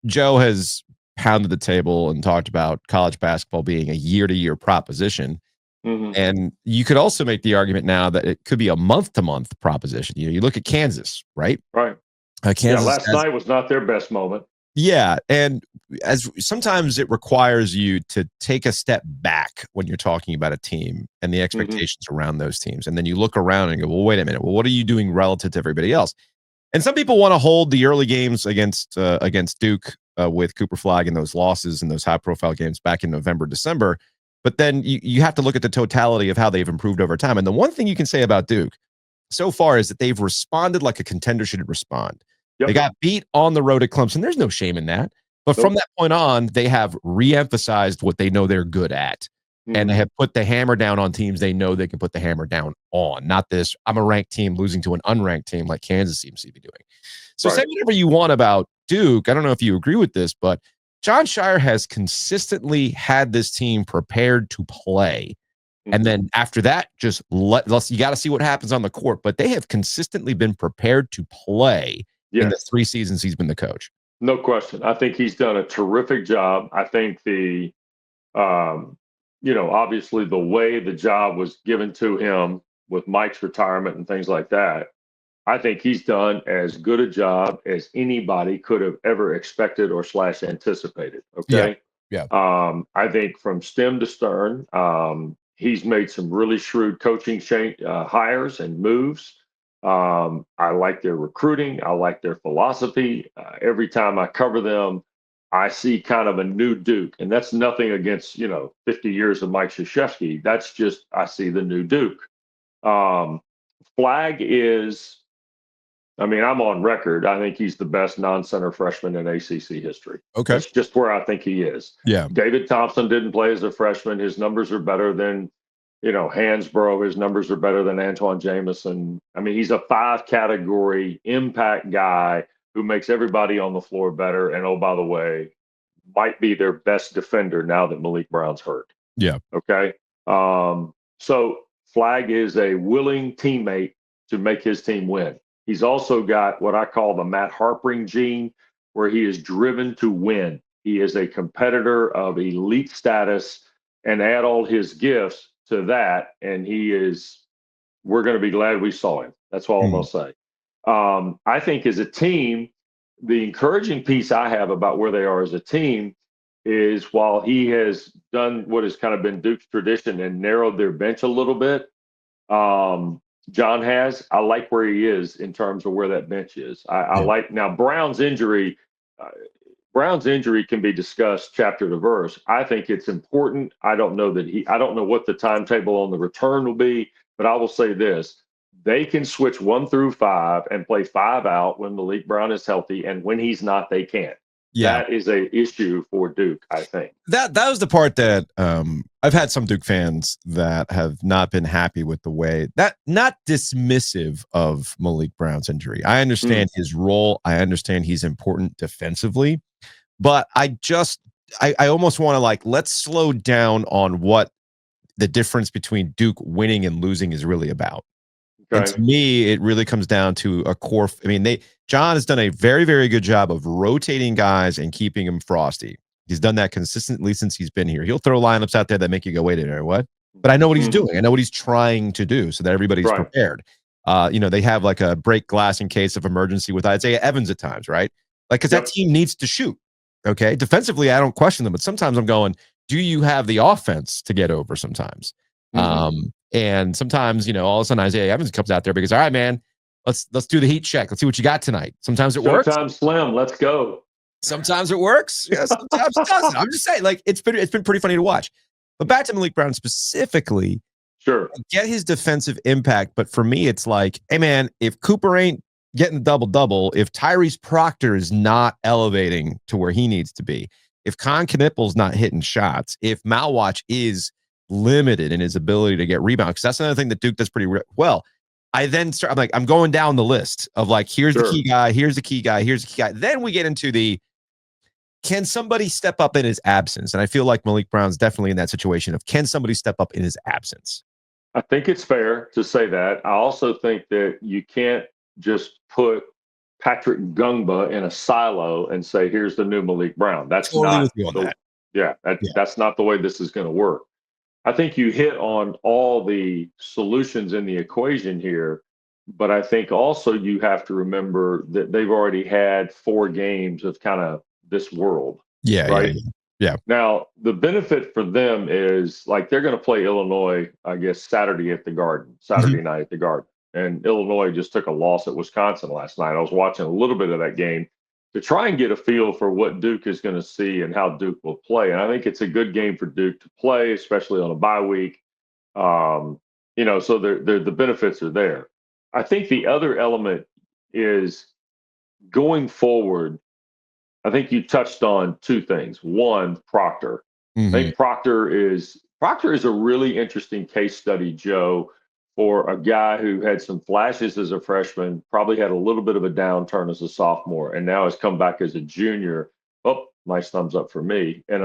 Joe has pounded the table and talked about college basketball being a year-to-year proposition. And you could also make the argument now that it could be a month-to-month proposition. You look at Kansas, right? Right. Kansas last night was not their best moment. Yeah, and as sometimes it requires you to take a step back when you're talking about a team and the expectations around those teams, and then you look around and go, "Well, wait a minute. Well, what are you doing relative to everybody else?" And some people want to hold the early games against Duke with Cooper Flag and those losses and those high-profile games back in November, December. But then you have to look at the totality of how they've improved over time. And the one thing you can say about Duke so far is that they've responded like a contender should respond. They got beat on the road at Clemson. There's no shame in that. But from that point on, they have re-emphasized what they know they're good at. And they have put the hammer down on teams they know they can put the hammer down on. Not this, I'm a ranked team losing to an unranked team like Kansas seems to be doing. So say whatever you want about Duke. I don't know if you agree with this, but John Shire has consistently had this team prepared to play. And then after that, just you got to see what happens on the court. But they have consistently been prepared to play in the 3 seasons he's been the coach. No question. I think he's done a terrific job. I think obviously the way the job was given to him with Mike's retirement and things like that, I think he's done as good a job as anybody could have ever expected or / anticipated. Okay. Yeah. I think from stem to stern, he's made some really shrewd coaching hires and moves. I like their recruiting. I like their philosophy. Every time I cover them, I see kind of a new Duke, and that's nothing against 50 years of Mike Krzyzewski. That's just I see the new Duke. Flag is, I'm on record. I think he's the best non-center freshman in ACC history. Okay, that's just where I think he is. Yeah, David Thompson didn't play as a freshman. His numbers are better than Hansbrough. His numbers are better than Antoine Jamison. He's a 5-category impact guy who makes everybody on the floor better. And, oh, by the way, might be their best defender now that Malik Brown's hurt. Yeah. Okay. So Flag is a willing teammate to make his team win. He's also got what I call the Matt Harpring gene, where he is driven to win. He is a competitor of elite status, and add all his gifts to that, and we're going to be glad we saw him. That's all I'm going to say. I think as a team, the encouraging piece I have about where they are as a team is while he has done what has kind of been Duke's tradition and narrowed their bench a little bit, John has, I like where he is in terms of where that bench is. I like now Brown's injury. Brown's injury can be discussed chapter to verse. I think it's important. I don't know what the timetable on the return will be, but I will say this. They can switch 1 through 5 and play 5 out when Malik Brown is healthy, and when he's not, they can't. Yeah. That is a issue for Duke, I think. That was the part that I've had some Duke fans that have not been happy with the way that, not dismissive of Malik Brown's injury. I understand his role. I understand he's important defensively, but I almost want to let's slow down on what the difference between Duke winning and losing is really about. Okay. And to me, it really comes down to a core. John has done a very, very good job of rotating guys and keeping them frosty. He's done that consistently since he's been here. He'll throw lineups out there that make you go, wait a minute, what? But I know what he's doing. I know what he's trying to do so that everybody's prepared. They have like a break glass in case of emergency with Isaiah Evans at times, right? Because that team needs to shoot. Okay. Defensively, I don't question them, but sometimes I'm going, do you have the offense to get over sometimes? And sometimes, all of a sudden Isaiah Evans comes out there because, all right, man, let's do the heat check. Let's see what you got tonight. Sometimes it works. Sometimes Slim, let's go. Sometimes it works. Yeah, sometimes it doesn't. I'm just saying, it's been pretty funny to watch. But back to Malik Brown specifically, sure, I get his defensive impact, but for me, it's like, hey man, if Cooper ain't getting the double-double, if Tyrese Proctor is not elevating to where he needs to be, if Con Knippel's not hitting shots, if Malwatch is limited in his ability to get rebounds, because that's another thing that Duke does pretty well. I then start, I'm going down the list of here's the key guy, here's the key guy, here's the key guy. Then we get into can somebody step up in his absence? And I feel like Malik Brown's definitely in that situation of, can somebody step up in his absence? I think it's fair to say that. I also think that you can't just put Patrick Gungba in a silo and say, here's the new Malik Brown. That's totally not that's not the way this is going to work. I think you hit on all the solutions in the equation here, but I think also you have to remember that they've already had 4 games of kind of this world. Yeah. Now, the benefit for them is they're going to play Illinois, I guess, Saturday night at the Garden. And Illinois just took a loss at Wisconsin last night. I was watching a little bit of that game to try and get a feel for what Duke is going to see and how Duke will play. And I think it's a good game for Duke to play, especially on a bye week. So the benefits are there. I think the other element is going forward. I think you touched on 2 things. One, Proctor. I think Proctor is a really interesting case study, Joe, for a guy who had some flashes as a freshman, probably had a little bit of a downturn as a sophomore, and now has come back as a junior. nice thumbs up for me, and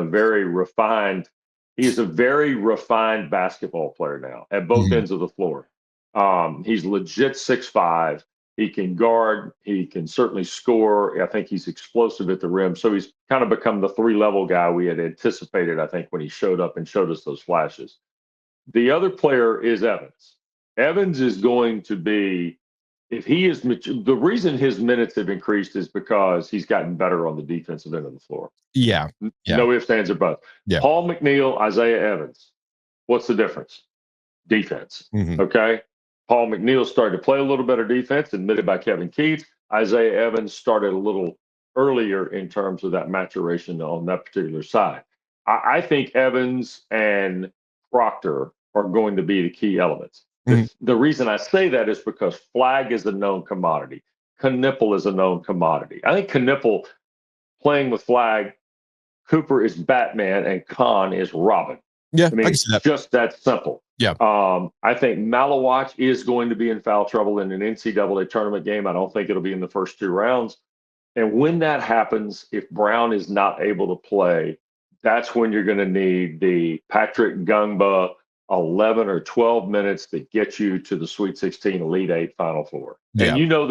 he's a very refined basketball player now at both ends of the floor. He's legit 6'5". He can guard. He can certainly score. I think he's explosive at the rim. So he's kind of become the 3-level guy we had anticipated, I think, when he showed up and showed us those flashes. The other player is Evans. Evans is going to be, if he is, the reason his minutes have increased is because he's gotten better on the defensive end of the floor. Yeah. No ifs, ands, or buts. Yeah. Paul McNeil, Isaiah Evans. What's the difference? Defense. Okay. Paul McNeil started to play a little better defense, admitted by Kevin Keats. Isaiah Evans started a little earlier in terms of that maturation on that particular side. I think Evans and Proctor are going to be the key elements. The reason I say that is because Flag is a known commodity. Knipple is a known commodity. I think Knipple playing with Flag, Cooper is Batman and Khan is Robin. Yeah, I mean, it's just that simple. Yeah. I think Malawach is going to be in foul trouble in an NCAA tournament game. I don't think it'll be in the first 2 rounds. And when that happens, if Brown is not able to play, that's when you're going to need the Patrick Gungba 11 or 12 minutes that get you to the Sweet 16, Elite 8, Final Four. Yeah. And you know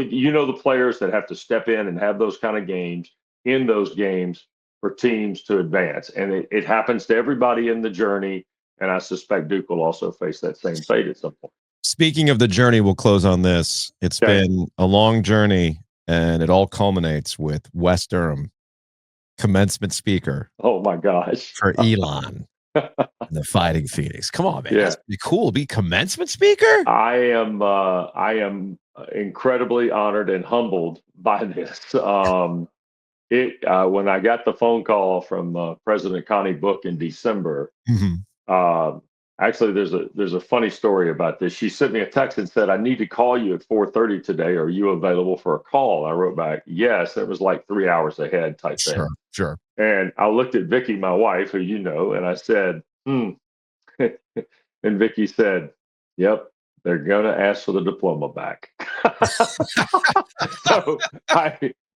the players that have to step in and have those kind of games in those games for teams to advance. And it happens to everybody in the journey. And I suspect Duke will also face that same fate at some point. Speaking of the journey, we'll close on this. It's been a long journey, and it all culminates with West Durham, commencement speaker. Oh, my gosh. For Elon and the Fighting Phoenix. Come on, man. Yeah. That's pretty cool to be commencement speaker. I am incredibly honored and humbled by this. When I got the phone call from President Connie Book in December, actually there's a funny story about this. She sent me a text and said, I need to call you at 4:30 today. Are you available for a call? I wrote back, yes. It was like 3 hours ahead type thing. Sure. And I looked at Vicky, my wife, who you know, and I said, and Vicky said, yep, they're going to ask for the diploma back. So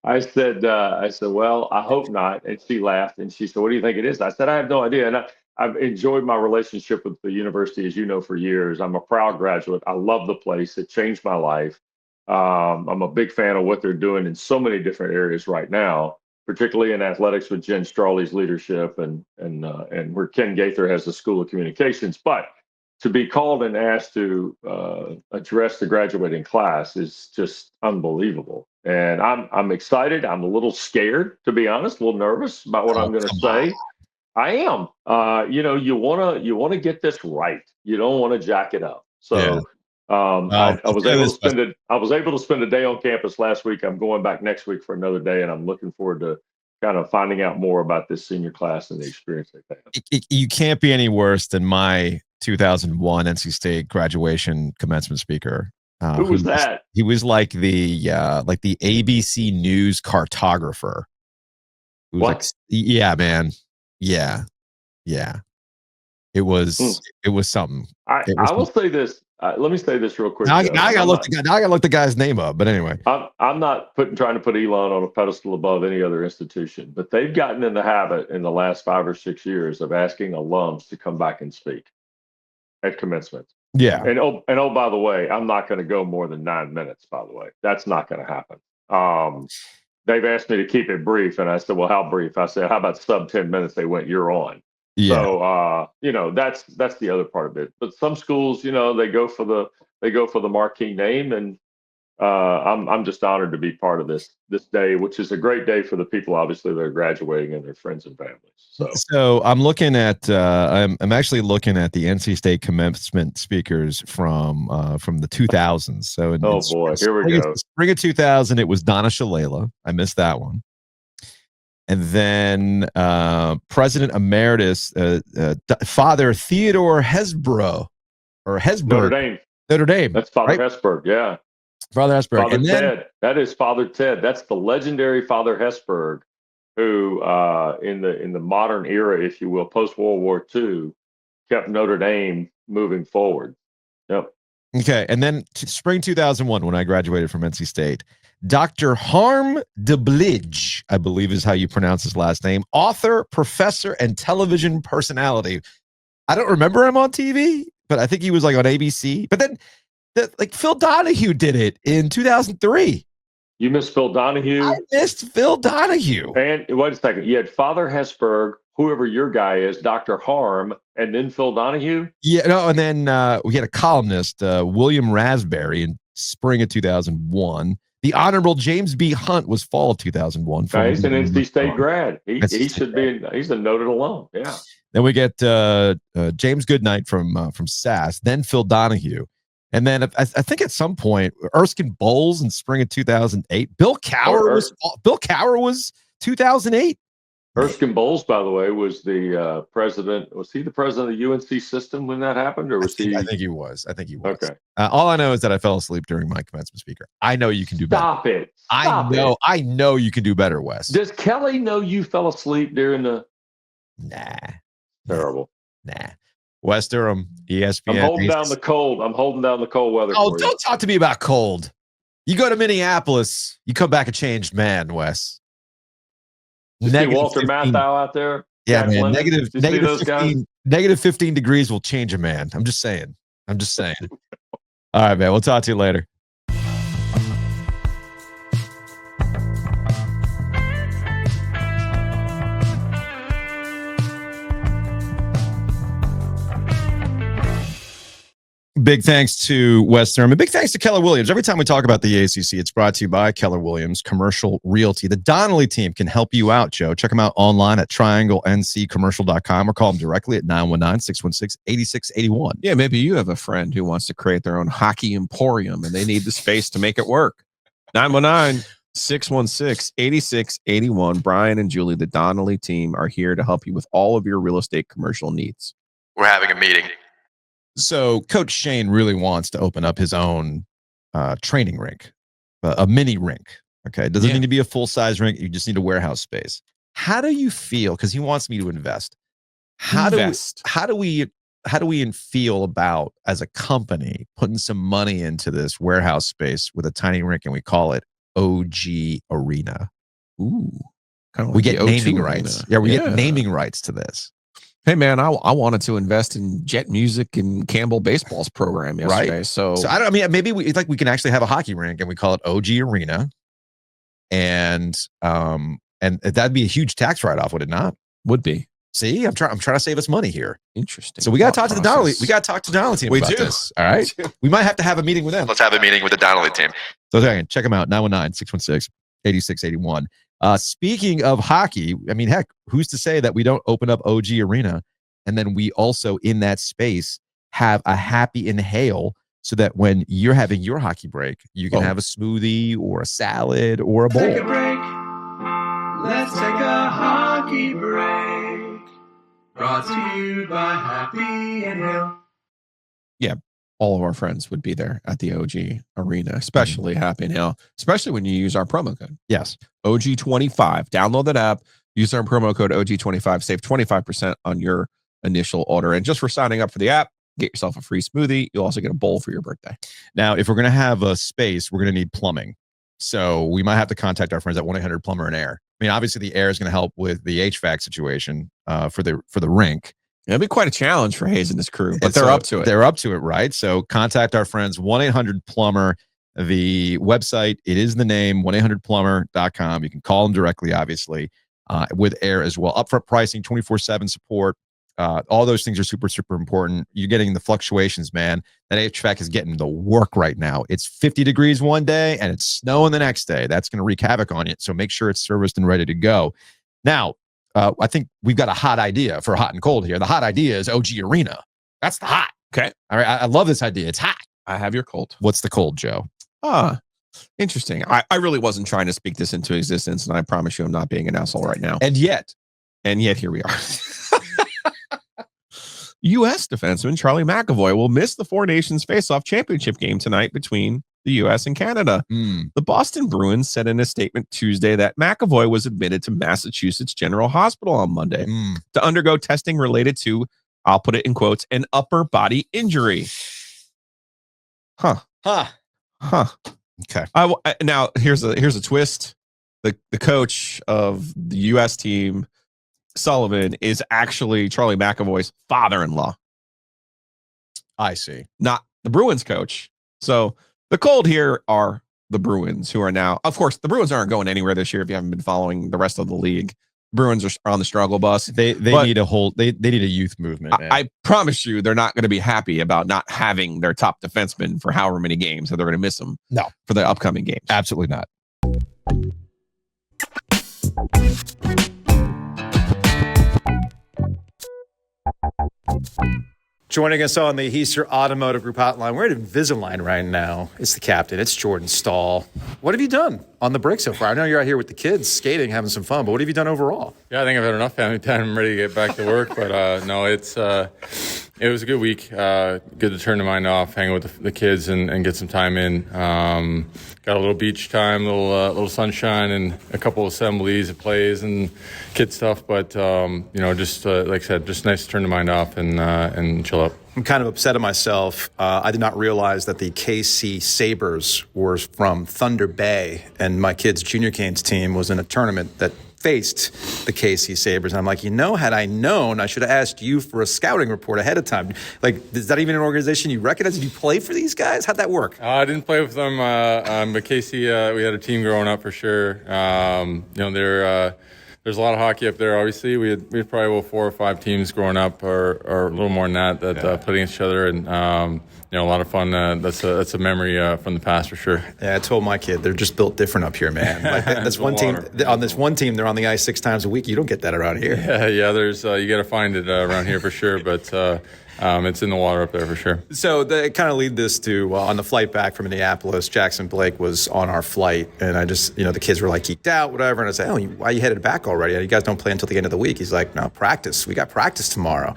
I said, well, I hope not. And she laughed and she said, what do you think it is? I said, I have no idea. And I've enjoyed my relationship with the university, as you know, for years. I'm a proud graduate. I love the place. It changed my life. I'm a big fan of what they're doing in so many different areas right now, particularly in athletics with Jen Strawley's leadership and where Ken Gaither has the School of Communications. But to be called and asked to address the graduating class is just unbelievable. And I'm excited. I'm a little scared, to be honest, a little nervous about what I'm going to say. I am. You want to get this right. You don't want to jack it up. So I was able to spend a day on campus last week. I'm going back next week for another day, and I'm looking forward to kind of finding out more about this senior class and the experience they've had. You can't be any worse than my 2001 NC State graduation commencement speaker. Who was that? He was like the ABC News cartographer. What? Yeah, man. Yeah. It was something. I will say this. Let me say this real quick. Now I gotta look the guy's name up. But anyway, I'm not trying to put Elon on a pedestal above any other institution, but they've gotten in the habit in the last 5 or 6 years of asking alums to come back and speak at commencement. Yeah. And by the way, I'm not going to go more than 9 minutes. By the way, that's not going to happen. They've asked me to keep it brief, and I said, "Well, how brief?" I said, "How about sub 10 minutes?" They went, "You're on." Yeah. So that's the other part of it. But some schools, they go for the marquee name, and I'm just honored to be part of this day, which is a great day for the people, obviously, that are graduating and their friends and families. So I'm looking at I'm actually looking at the NC State commencement speakers from the 2000s. So Here we go. Spring of 2000, it was Donna Shalala. I missed that one. And then President Emeritus, Father Theodore Hesbro, or Hesberg. Notre Dame. That's Father Hesberg, yeah. Father Hesberg. Father Ted. That is Father Ted. That's the legendary Father Hesberg, who in the modern era, if you will, post World War II, kept Notre Dame moving forward. Yep. Okay, and then spring 2001, when I graduated from NC State, Dr. Harm de Blige, I believe is how you pronounce his last name, author, professor, and television personality. I don't remember him on TV, but I think he was like on ABC. But then, like Phil Donahue did it in 2003. You missed Phil Donahue. I missed Phil Donahue. And wait a second. You had Father Hesburgh, whoever your guy is, Dr. Harm, and then Phil Donahue. Yeah, no, and then we had a columnist, William Raspberry, in spring of 2001. The Honorable James B. Hunt was fall of 2001. Now, he's an NC State grad. He should be. He's a noted alum. Yeah. Then we get James Goodnight from SAS. Then Phil Donahue. And then I think at some point, Erskine Bowles in spring of 2008. Bill Cowher was 2008. Erskine Bowles, by the way, was the president. Was he the president of the UNC system when that happened, or was he? I think he was. Okay. All I know is that I fell asleep during my commencement speaker. I know you can do better. Stop it. I know you can do better, Wes. Does Kelly know you fell asleep during the? Nah. Terrible. Nah. Wes Durham, ESPN. I'm holding down the cold. I'm holding down the cold weather. Oh, for don't you. talk to me about cold. You go to Minneapolis, you come back a changed man, Wes. You see Walter Matthau out there? Yeah, Jack man. Lemmon? Negative You see those 15, negative 15 degrees will change a man. I'm just saying. All right, man. We'll talk to you later. Big thanks to Wes Durham and big thanks to Keller Williams. Every time we talk about the ACC, it's brought to you by Keller Williams Commercial Realty. The Donnelly team can help you out, Joe. Check them out online at trianglencommercial.com or call them directly at 919-616-8681. Yeah, maybe you have a friend who wants to create their own hockey emporium and they need the space to make it work. 919-616-8681. Brian and Julie, the Donnelly team, are here to help you with all of your real estate commercial needs. We're having a meeting. So Coach Shane really wants to open up his own training rink, a mini rink. Okay. It doesn't need to be a full-size rink. You just need a warehouse space. How do you feel? Because he wants me to invest. How do we feel about, as a company, putting some money into this warehouse space with a tiny rink, and we call it OG Arena? Ooh. Kind of like we get naming O2 rights. Arena. Yeah, we get naming rights to this. Hey, man, I wanted to invest in Jet Music and Campbell Baseball's program yesterday. Right. So maybe we can actually have a hocky rink and we call it OG Arena. And that'd be a huge tax write-off, would it not? Would be. See, I'm trying to save us money here. Interesting. So we got to talk to the Donnelly. We got to talk to the Donnelly team about this. All right. We might have to have a meeting with them. Let's have a meeting with the Donnelly team. So check them out. 919-616-8681. Speaking of hockey, I mean, heck, who's to say that we don't open up OG Arena and then we also in that space have a happy inhale so that when you're having your hockey break, you can have a smoothie or a salad or a bowl. Take a break. Let's take a hockey break. Brought to you by Happy Inhale. Yeah. All of our friends would be there at the OG Arena, especially Happy Inhale, especially when you use our promo code. Yes. OG25. Download that app. Use our promo code OG25. Save 25% on your initial order. And just for signing up for the app, get yourself a free smoothie. You'll also get a bowl for your birthday. Now, if we're going to have a space, we're going to need plumbing. So we might have to contact our friends at 1-800-Plumber and Air. I mean, obviously the air is going to help with the HVAC situation for the rink. It'll be quite a challenge for Hayes and his crew, but they're up to it. They're up to it, right? So contact our friends, 1-800-Plumber. The website, it is the name, 1-800-Plumber.com. You can call them directly, obviously, with air as well. Upfront pricing, 24/7 support. All those things are super, super important. You're getting the fluctuations, man. That HVAC is getting the work right now. It's 50 degrees one day and it's snowing the next day. That's going to wreak havoc on you. So make sure it's serviced and ready to go. Now, I think we've got a hot idea for hot and cold here. The hot idea is OG Arena. That's the hot. Okay. All right. I love this idea. It's hot. I have your cold. What's the cold, Joe? Interesting. I really wasn't trying to speak this into existence, and I promise you I'm not being an asshole right now. And yet here we are. U.S. defenseman Charlie McAvoy will miss the Four Nations Face-Off Championship game tonight between the U.S. and Canada. The Boston Bruins said in a statement Tuesday that McAvoy was admitted to Massachusetts General Hospital on Monday to undergo testing related to, I'll put it in quotes, an upper body injury. Huh. Okay. Now here's a twist. The coach of the U.S. team, Sullivan, is actually Charlie McAvoy's father-in-law. I see. Not the Bruins coach. So the cold here are the Bruins, who are now, of course, the Bruins aren't going anywhere this year if you haven't been following the rest of the league. Bruins are on the struggle bus. They need a whole they need a youth movement. Man. I promise you they're not going to be happy about not having their top defenseman for however many games, so they're going to miss them for the upcoming games. Absolutely not. Joining us on the Heister Automotive Group hotline, we're at Invisalign right now. It's the captain. It's Jordan Staal. What have you done on the break so far? I know you're out here with the kids skating, having some fun, but what have you done overall? Yeah, I think I've had enough family time. I'm ready to get back to work, but no, it was a good week. Good to turn the mind off, hang with the kids, and get some time in. Got a little beach time, little sunshine, and a couple of assemblies of plays and kid stuff. But just like I said, just nice to turn the mind off and chill out. I'm kind of upset at myself. I did not realize that the KC Sabres were from Thunder Bay, and my kids' junior canes team was in a tournament that faced the KC Sabres. And I'm like, had I known, I should have asked you for a scouting report ahead of time. Like, is that even an organization you recognize? Did you play for these guys? How'd that work? I didn't play with them, but KC, we had a team growing up for sure. There's a lot of hockey up there. Obviously, we had probably about 4 or 5 teams growing up, or a little more than that played against each other, and a lot of fun. That's a memory from the past for sure. Yeah, I told my kid they're just built different up here, man. Like this one team, on this one team, they're on the ice 6 times a week. You don't get that around here. Yeah. There's you got to find it around here for sure, but it's in the water up there for sure. So it kind of lead this to on the flight back from Minneapolis, Jackson Blake was on our flight, and I just, the kids were like geeked out, whatever, and I said, why are you headed back already? You guys don't play until the end of the week. He's like, no, practice. We got practice tomorrow.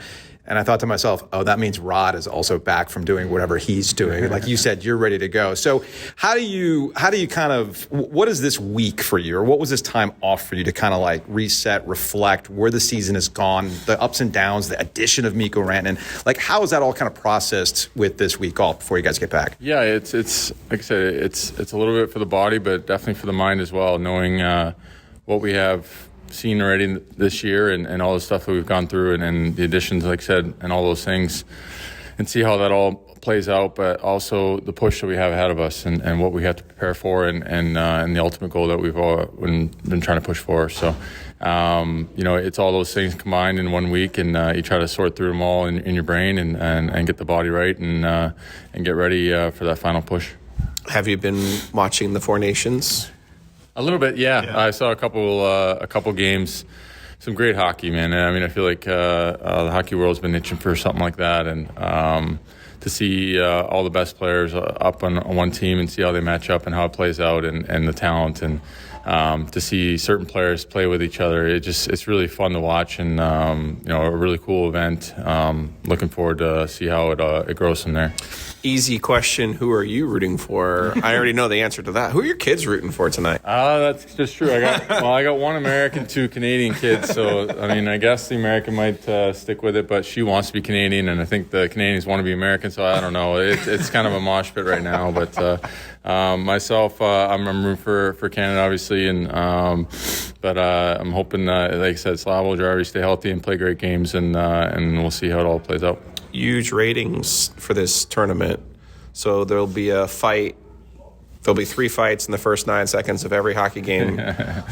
And I thought to myself, that means Rod is also back from doing whatever he's doing. Like you said, you're ready to go. So how do you kind of, what is this week for you, or what was this time off for you to kind of like reset, reflect where the season has gone, the ups and downs, the addition of Mikko Rantanen? Like, how is that all kind of processed with this week off before you guys get back? Yeah, it's like I said, it's a little bit for the body, but definitely for the mind as well, knowing what we have seen already this year and all the stuff that we've gone through and the additions, like I said, and all those things, and see how that all plays out, but also the push that we have ahead of us and what we have to prepare for and the ultimate goal that we've all been trying to push for. So, it's all those things combined in 1 week, and you try to sort through them all in your brain and get the body right and get ready for that final push. Have you been watching the Four Nations? A little bit, yeah. I saw a couple games, some great hockey, man. I mean, I feel like the hockey world's been itching for something like that, and to see all the best players up on one team and see how they match up and how it plays out and the talent, and to see certain players play with each other, it's really fun to watch, and a really cool event. Looking forward to see how it grows from there. Easy question. Who are you rooting for? I already know the answer to that. Who are your kids rooting for tonight? That's just true. I got one American, 2 Canadian kids. So, I mean, I guess the American might stick with it, but she wants to be Canadian, and I think the Canadians want to be American. So I don't know. It's kind of a mosh pit right now. But myself, I'm rooting for Canada, obviously, and but I'm hoping, like I said, Slavo, Jarvi stay healthy and play great games, and we'll see how it all plays out. Huge ratings for this tournament. So there'll be a fight. There'll be 3 fights in the first 9 seconds of every hockey game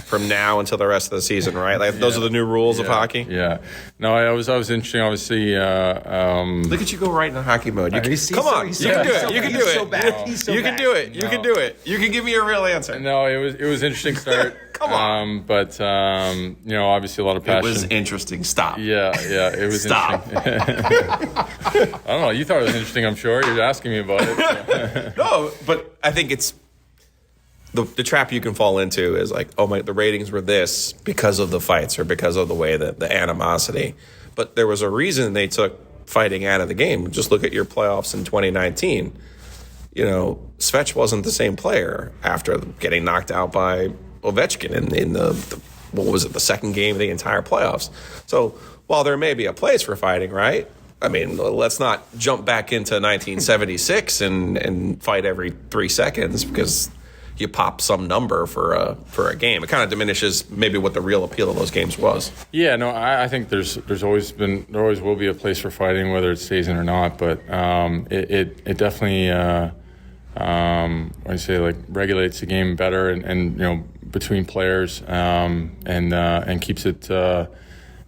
from now until the rest of the season, right? Like those are the new rules of hockey. Yeah. No, I was interesting. Obviously, look at you go right into hockey mode. Come on, you can do it. You can do it. You can do it. You can do it. You can give me a real answer. No, it was an interesting start. Come on. But obviously a lot of passion. It was interesting. Stop. Yeah, it was Stop. interesting. I don't know. You thought it was interesting, I'm sure. You're asking me about it. So. No, but I think it's the trap you can fall into is like, the ratings were this because of the fights or because of the way that the animosity. But there was a reason they took fighting out of the game. Just look at your playoffs in 2019. Svech wasn't the same player after getting knocked out by Ovechkin in the second game of the entire playoffs. So while there may be a place for fighting, right? I mean, let's not jump back into 1976 and fight every 3 seconds because you pop some number for a game. It kind of diminishes maybe what the real appeal of those games was. Yeah, no, I think there always will be a place for fighting, whether it stays in or not. But it definitely, I say, like, regulates the game better and between players and keeps it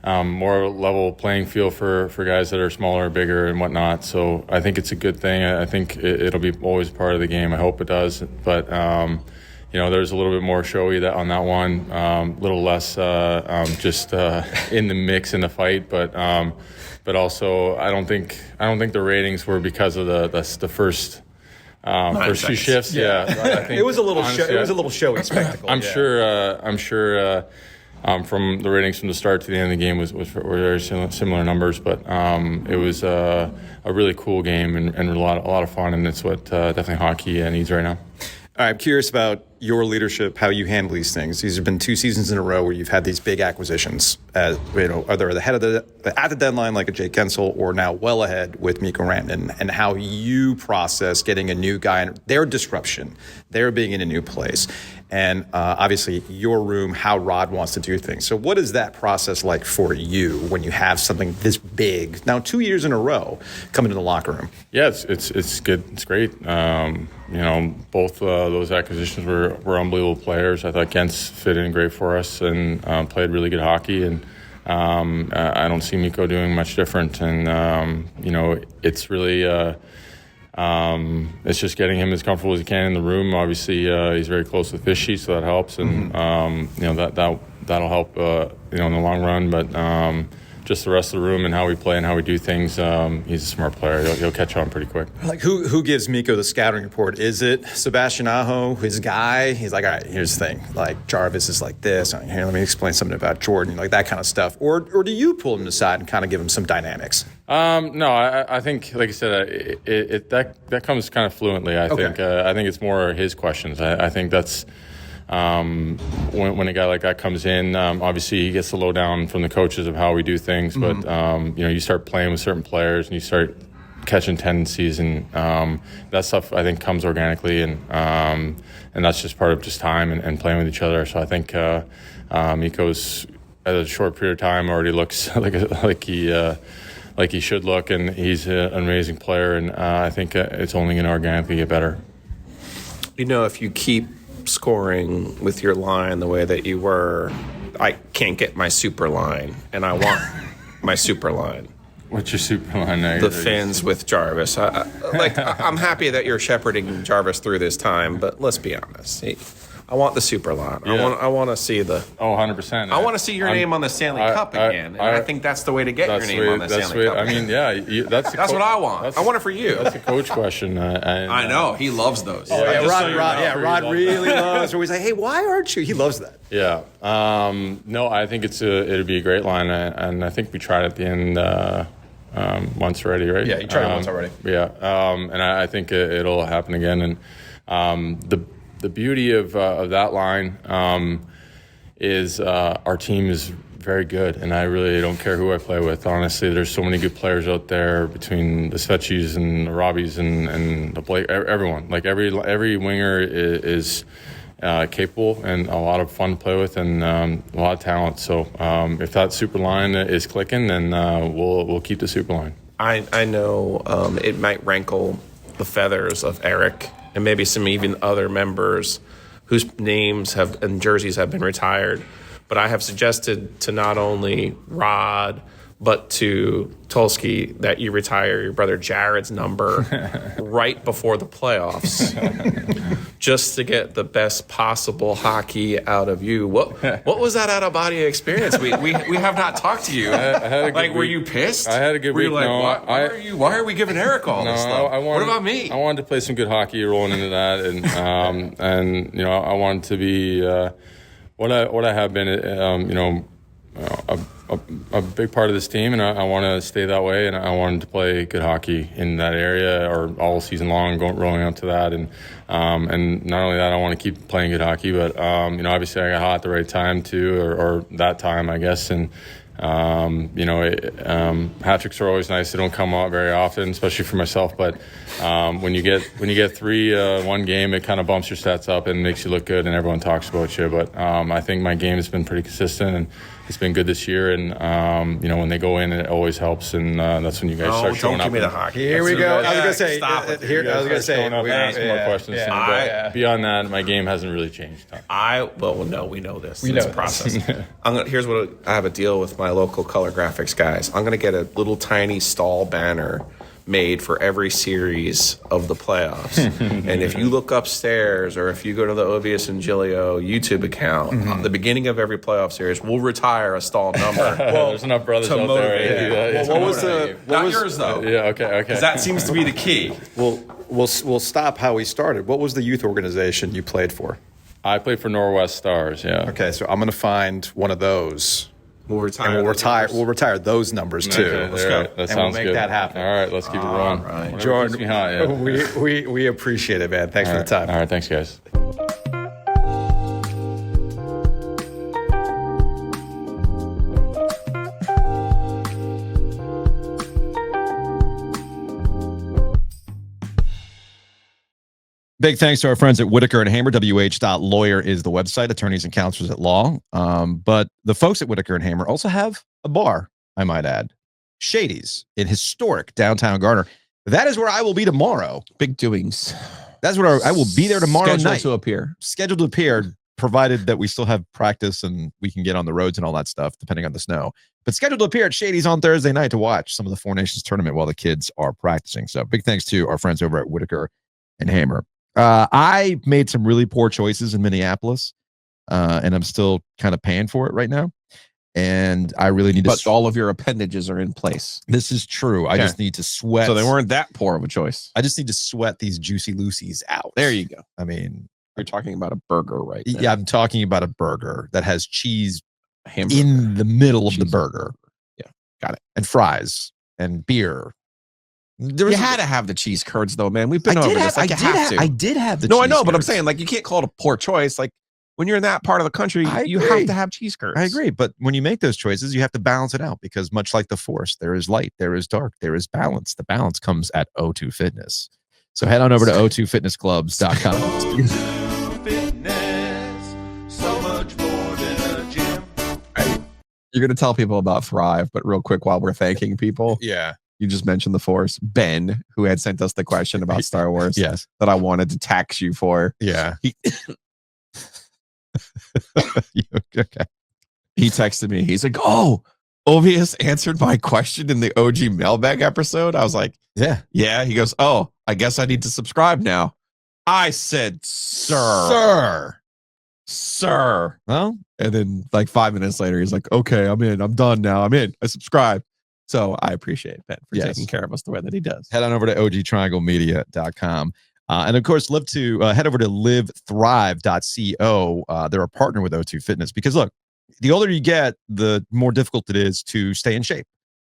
more level playing field for guys that are smaller, bigger, and whatnot. So I think it's a good thing. I think it'll be always part of the game. I hope it does. But there's a little bit more showy on that one, a little less just in the mix in the fight. But also I don't think the ratings were because of the first. First few shifts, yeah. I think, it was a little honestly, it was a little showy spectacle. I'm sure. From the ratings from the start to the end of the game were very similar numbers, but it was a really cool game and a lot of fun, and it's what definitely hockey needs right now. I'm curious about your leadership, how you handle these things. These have been 2 seasons in a row where you've had these big acquisitions, either at the deadline like a Jake Gensel or now well ahead with Mikko Rantanen, and how you process getting a new guy and their disruption, their being in a new place, and obviously your room, how Rod wants to do things. So what is that process like for you when you have something this big, now 2 years in a row, come into the locker room? Yeah, it's good. It's great. Both those acquisitions were unbelievable players. I thought Gens fit in great for us and played really good hockey. And I don't see Mikko doing much different. And, it's really it's just getting him as comfortable as he can in the room. Obviously, he's very close with Fishy, so that helps. And, that'll help, in the long run. But just the rest of the room and how we play and how we do things, he's a smart player. He'll catch on pretty quick. Like, who gives Mikko the scouting report? Is it Sebastian Aho, his guy? He's like, all right, here's the thing. Like, Jarvis is like this. Here, let me explain something about Jordan, like that kind of stuff. Or do you pull him aside and kind of give him some dynamics? No, I think, like I said, that comes kind of fluently. I think it's more his questions. I think that's when a guy like that comes in, obviously he gets the lowdown from the coaches of how we do things. But you start playing with certain players and you start catching tendencies, and that stuff I think comes organically, and that's just part of just time and playing with each other. So I think Mikko's at a short period of time already looks like he should look, and he's an amazing player, and I think it's only going to organically get better. If you keep scoring with your line the way that you were, I can't get my super line, and I want my super line. What's your super line now? The Finns with Jarvis. I'm happy that you're shepherding Jarvis through this time, but let's be honest. I want the super line. Yeah. I want to see the. 100%. I want to see your name on the Stanley Cup again, and I think that's the way to get your name on the Stanley Cup. I mean, yeah, that's what I want. I want it for you. That's a coach question. I know he loves those. Rod really loves. Or he's like, hey, why aren't you? He loves that. Yeah. No, I think it'd be a great line, and I think we tried at the end once already, right? Yeah, you tried it once already. Yeah, and I think it'll happen again, and the beauty of that line is our team is very good, and I really don't care who I play with. Honestly, there's so many good players out there between the Svechis and the Robbies and the Blake. Everyone, like every winger is capable and a lot of fun to play with, and a lot of talent. So if that super line is clicking, then we'll keep the super line. I know it might rankle the feathers of Eric and maybe some even other members whose names and jerseys have been retired. But I have suggested to not only Rod, but to Tulsky that you retire your brother Jared's number right before the playoffs, just to get the best possible hockey out of you. What was that out-of-body experience? We have not talked to you. Were you pissed? I had a good week. Why are we giving Eric all this stuff? What about me? I wanted to play some good hockey rolling into that, and I wanted to be what I have been. A big part of this team, and I want to stay that way, and I wanted to play good hockey in that area or all season long, rolling up to that, and not only that, I want to keep playing good hockey, but obviously I got hot at the right time too, or that time I guess, and Hat tricks are always nice. They don't come out very often, especially for myself. But when you get 3 one game, it kind of bumps your stats up and makes you look good, and everyone talks about you. But I think my game has been pretty consistent, and it's been good this year. And when they go in, it always helps, and that's when you guys start showing up. Don't give me the hockey. Here we go. I was gonna say. Stop it. Here, I was gonna say. Ask more questions. But beyond that, my game hasn't really changed. No, we know this. It's a process. Here's what I have a deal with my local color graphics guys. I'm gonna get a little tiny Staal banner made for every series of the playoffs. And if you look upstairs, or if you go to the Ovies and Giglio YouTube account, at the beginning of every playoff series, we'll retire a Staal number. Well, there's enough brothers out there. What was the? Not yours though. Yeah. Okay. Because that seems to be the key. We'll stop how we started. What was the youth organization you played for? I played for Norwest Stars. Yeah. Okay, so I'm going to find one of those. We'll retire. And we'll retire those numbers too. Okay, Let's go. Right. That and sounds we'll make good. that happen. All right, let's keep it rolling. Right. Jordan, Yeah. we appreciate it, man. Thanks for the time. All right, thanks, guys. Big thanks to our friends at Whitaker and Hamer. WH.lawyer is the website, attorneys and counselors at law. But the folks at Whitaker and Hamer also have a bar, I might add. Shady's in historic downtown Garner. That is where I will be tomorrow. Big doings. That's where I will be there tomorrow night. Scheduled to appear. Provided that we still have practice and we can get on the roads and all that stuff, depending on the snow. But scheduled to appear at Shady's on Thursday night to watch some of the Four Nations tournament while the kids are practicing. So big thanks to our friends over at Whitaker and Hamer. I made some really poor choices in Minneapolis, and I'm still kind of paying for it right now. And I really need to. But all of your appendages are in place. This is true. I just need to sweat. So they weren't that poor of a choice. I just need to sweat these juicy Lucy's out. There you go. I mean, you're talking about a burger, right? There. Yeah, I'm talking about a burger that has cheese Hamburger. in the middle of the burger. Yeah, got it. And fries and beer. You had to have the cheese curds, though, man. We've been over this. I did have the cheese No, I know, but I'm curds. saying, like, you can't call it a poor choice. Like, when you're in that part of the country, you have to have cheese curds. I agree. But when you make those choices, you have to balance it out because much like the Force, there is light, there is dark, there is balance. The balance comes at O2 Fitness. So head on over to o2fitnessclubs.com. Fitness, so much more than a gym. You're going to tell people about Thrive, but real quick, while we're thanking people. Yeah. You just mentioned the Force. Ben, who had sent us the question about Star Wars. Yes. That I wanted to tax you for. Yeah. Okay. He texted me. He's like, "Oh, Ovies answered my question in the OG mailbag episode." I was like, Yeah. He goes, "Oh, I guess I need to subscribe now." I said, Sir. Well, And then like 5 minutes later, he's like, "Okay, I'm in. I'm done now. I'm in. I subscribe." So I appreciate Ben for taking care of us the way that he does. head on over to ogtrianglemedia.com. And of course, head over to livethrive.co. They're a partner with O2 Fitness because look, the older you get, the more difficult it is to stay in shape.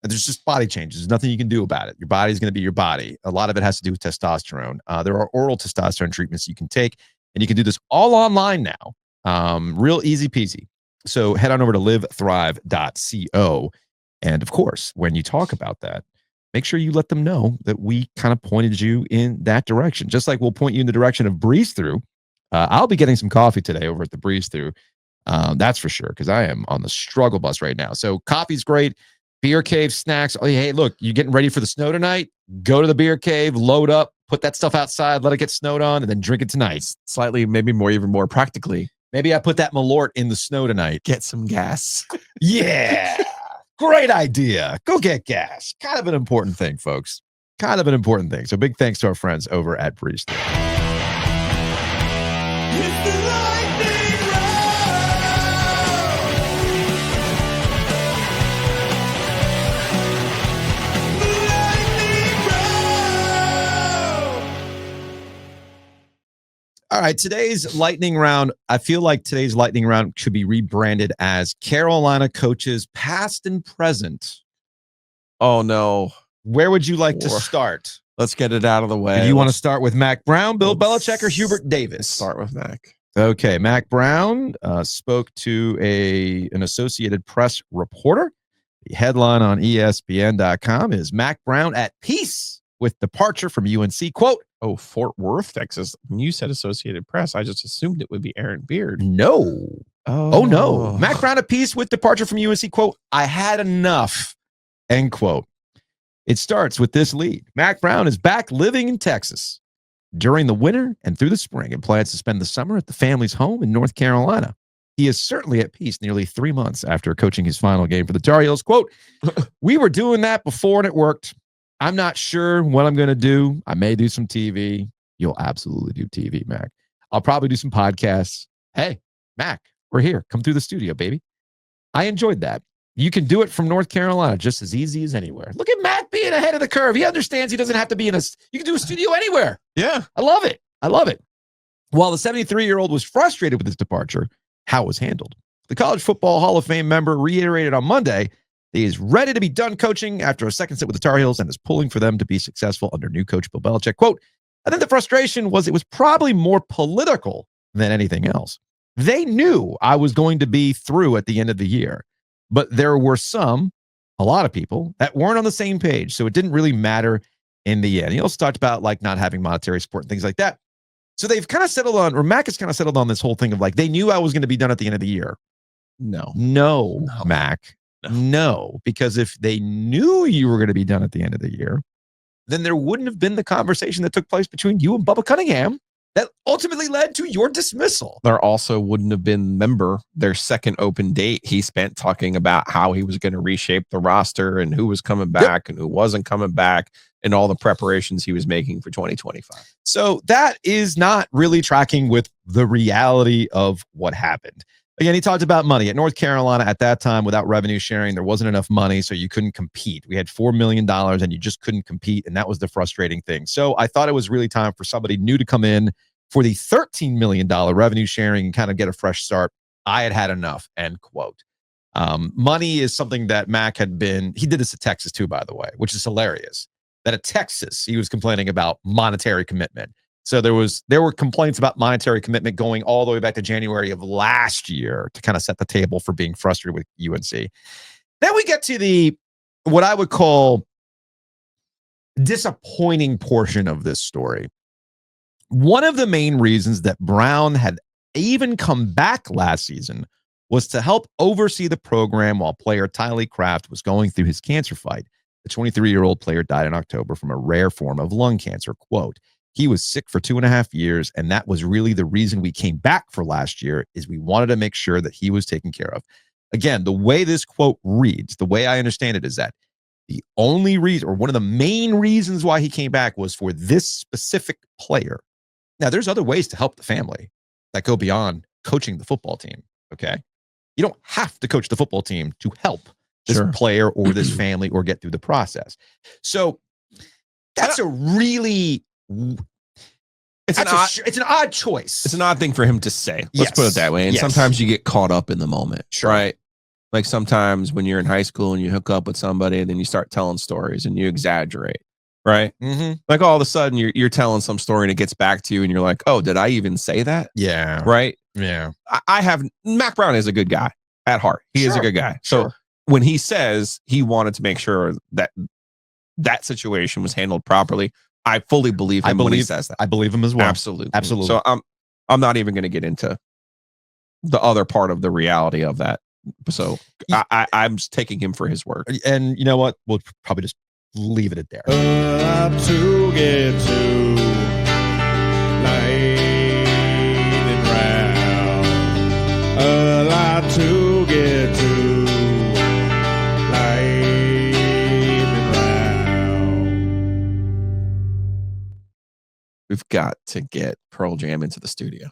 And there's just body changes. There's nothing you can do about it. Your body's going to be your body. A lot of it has to do with testosterone. There are oral testosterone treatments you can take, and you can do this all online now. Real easy peasy. So head on over to livethrive.co. And of course, when you talk about that, make sure you let them know that we kind of pointed you in that direction. Just like we'll point you in the direction of Breeze Through. I'll be getting some coffee today over at the Breeze Through. That's for sure, because I am on the struggle bus right now. So coffee's great. Beer cave, snacks. Oh, hey, look, you getting ready for the snow tonight? Go to the beer cave, load up, put that stuff outside, let it get snowed on, and then drink it tonight. Slightly, maybe even more practically. Maybe I put that Malort in the snow tonight. Get some gas. Yeah. Great idea. Go get gas. Kind of an important thing, folks. Kind of an important thing. So big thanks to our friends over at Breeze. All right, today's lightning round. I feel like today's lightning round should be rebranded as Carolina coaches past and present. Oh no. Where would you like to start? Let's get it out of the way. Do you want to start with Mack Brown, Bill Belichick, or Hubert Davis? Start with Mack. Okay, Mack Brown spoke to an Associated Press reporter The headline on ESPN.com is Mack Brown at peace with departure from UNC. Quote, Oh, Fort Worth, Texas. When you said Associated Press, I just assumed it would be Aaron Beard. no. Oh, no. Mack Brown at peace with departure from UNC. Quote, I had enough. End quote. It starts with this lead. Mack Brown is back living in Texas during the winter and through the spring and plans to spend the summer at the family's home in North Carolina. He is certainly at peace nearly 3 months after coaching his final game for the Tar Heels. Quote, we were doing that before and it worked. I'm not sure what I'm going to do. I may do some TV. You'll absolutely do TV, Mac. I'll probably do some podcasts. Hey, Mac, we're here. Come through the studio, baby. I enjoyed that. You can do it from North Carolina just as easy as anywhere. Look at Mac being ahead of the curve. He understands he doesn't have to be in you can do a studio anywhere. Yeah. I love it. I love it. While the 73-year-old was frustrated with his departure, how it was handled. The College Football Hall of Fame member reiterated on Monday that he is ready to be done coaching after a second stint with the Tar Heels and is pulling for them to be successful under new coach Bill Belichick. Quote, I think the frustration was it was probably more political than anything else. They knew I was going to be through at the end of the year, but there were a lot of people that weren't on the same page. So it didn't really matter in the end. He also talked about like not having monetary support and things like that. So they've kind of settled on, or Mac has kind of settled on this whole thing of like, they knew I was going to be done at the end of the year. No, Mac. No, because if they knew you were going to be done at the end of the year, then there wouldn't have been the conversation that took place between you and Bubba Cunningham that ultimately led to your dismissal. There also wouldn't have been, remember, their second open date he spent talking about how he was going to reshape the roster and who was coming back and who wasn't coming back and all the preparations he was making for 2025. So that is not really tracking with the reality of what happened. Again, he talked about money. At North Carolina at that time, without revenue sharing, there wasn't enough money, so you couldn't compete. We had $4 million, and you just couldn't compete, and that was the frustrating thing. So I thought it was really time for somebody new to come in for the $13 million revenue sharing and kind of get a fresh start. I had enough, end quote. Money is something that Mac he did this at Texas too, by the way, which is hilarious. That at Texas, he was complaining about monetary commitment. So there were complaints about monetary commitment going all the way back to January of last year to kind of set the table for being frustrated with UNC. Then we get to what I would call disappointing portion of this story. One of the main reasons that Brown had even come back last season was to help oversee the program while player Tylee Kraft was going through his cancer fight. The 23-year-old player died in October from a rare form of lung cancer. Quote, he was sick for 2.5 years, and that was really the reason we came back for last year, is we wanted to make sure that he was taken care of. Again, the way this quote reads, the way I understand it is that the only reason, or one of the main reasons why he came back, was for this specific player. Now, there's other ways to help the family that go beyond coaching the football team, okay? You don't have to coach the football team to help this player or this family or get through the process. So that's a really... It's an odd choice. It's an odd thing for him to say. Let's put it that way. And sometimes you get caught up in the moment, right? Like sometimes when you're in high school and you hook up with somebody and then you start telling stories and you exaggerate, right? Mm-hmm. Like all of a sudden you're telling some story and it gets back to you and you're like, oh, did I even say that? Yeah. Right? Yeah. Mack Brown is a good guy at heart. He is a good guy. So when he says he wanted to make sure that that situation was handled properly, I fully believe him when he says that. I believe him as well. Absolutely. So I'm not even going to get into the other part of the reality of that. So I'm taking him for his word. And you know what? We'll probably just leave it at there. To get to lightning round. A lot to get to lightning round. We've got to get Pearl Jam into the studio.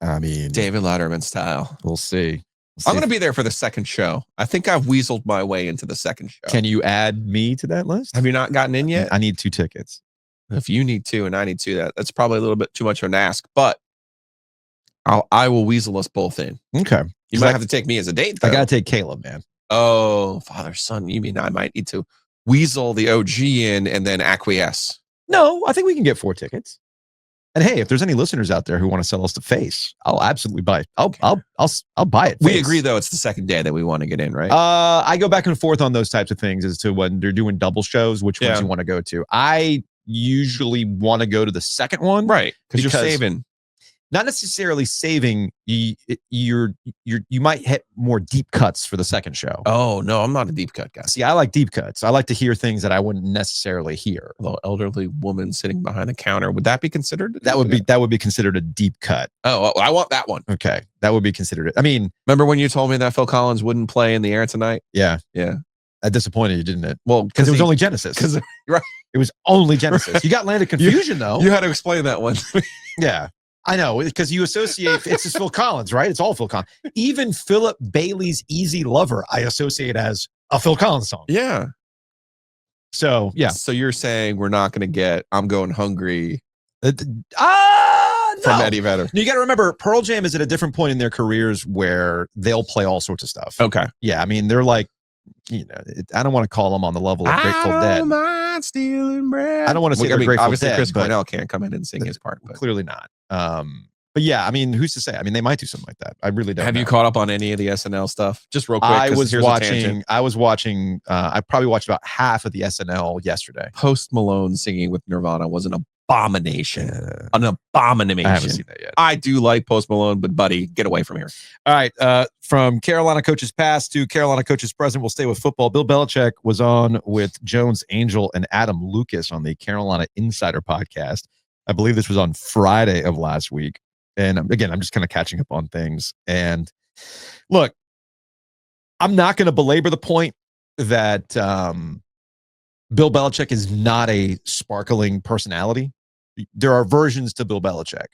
I mean, David Letterman style. We'll see. I'm going to be there for the second show. I think I've weaseled my way into the second show. Can you add me to that list? Have you not gotten in yet? I need 2 tickets. If you need 2 and I need 2, that's probably a little bit too much of an ask, but I will weasel us both in. Okay. You might have to take me as a date, though. I got to take Caleb, man. Oh, father, son. You mean I might need to weasel the OG in and then acquiesce? No, I think we can get 4 tickets. And hey, if there's any listeners out there who want to sell us the face, I'll absolutely buy it. I'll buy it. We face. agree though. It's the second day that we want to get in, right? I go back and forth on those types of things as to when they're doing double shows, which ones you want to go to. I usually want to go to the second one, right? Because you're saving. Not necessarily saving. You might hit more deep cuts for the second show. Oh no, I'm not a deep cut guy. See, I like deep cuts. I like to hear things that I wouldn't necessarily hear. A little elderly woman sitting behind the counter. Would that be considered? That would be considered a deep cut. Oh, I want that one. Okay, that would be considered it. I mean, remember when you told me that Phil Collins wouldn't play in the air tonight? Yeah. That disappointed you, didn't it? Well, because it was only Genesis. Right. It was only Genesis. You got landed confusion though. You had to explain that one. Yeah. I know, because you associate, it's just Phil Collins, right? It's all Phil Collins. Even Philip Bailey's Easy Lover, I associate as a Phil Collins song. Yeah. So, yeah. So you're saying we're not going to get I'm Going Hungry No. from Eddie Vedder. You got to remember, Pearl Jam is at a different point in their careers where they'll play all sorts of stuff. Okay. Yeah, I mean, they're like, I don't want to call them on the level of Grateful Dead. Stealing bread. I don't want to say they're Grateful obviously Dead. Chris Cornell can't come in and sing his part. But. Clearly not. But yeah, I mean, who's to say? I mean, they might do something like that. I really don't. Have you caught up on any of the SNL stuff? Just real quick. I was watching. I probably watched about half of the SNL yesterday. Post Malone singing with Nirvana was an abomination. An abomination. I haven't seen that yet. I do like Post Malone, but buddy, get away from here. All right. From Carolina coaches past to Carolina coaches present, we'll stay with football. Bill Belichick was on with Jones Angel and Adam Lucas on the Carolina Insider podcast. I believe this was on Friday of last week. And again, I'm just kind of catching up on things. And look, I'm not going to belabor the point that Bill Belichick is not a sparkling personality. There are versions to Bill Belichick.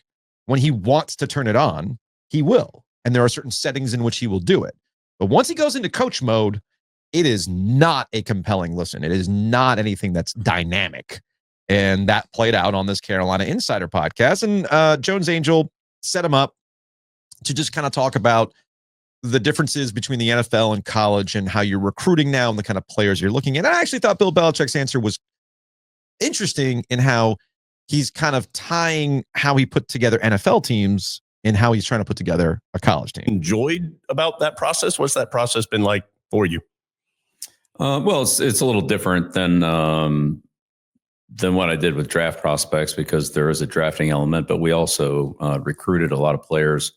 When he wants to turn it on, he will. And there are certain settings in which he will do it. But once he goes into coach mode, it is not a compelling listen. It is not anything that's dynamic. And that played out on this Carolina Insider podcast. And Jones Angel set him up to just kind of talk about the differences between the NFL and college and how you're recruiting now and the kind of players you're looking at. And I actually thought Bill Belichick's answer was interesting in how he's kind of tying how he put together NFL teams and how he's trying to put together a college team. Enjoyed about that process? What's that process been like for you? Well, it's a little different than what I did with draft prospects because there is a drafting element, but we also recruited a lot of players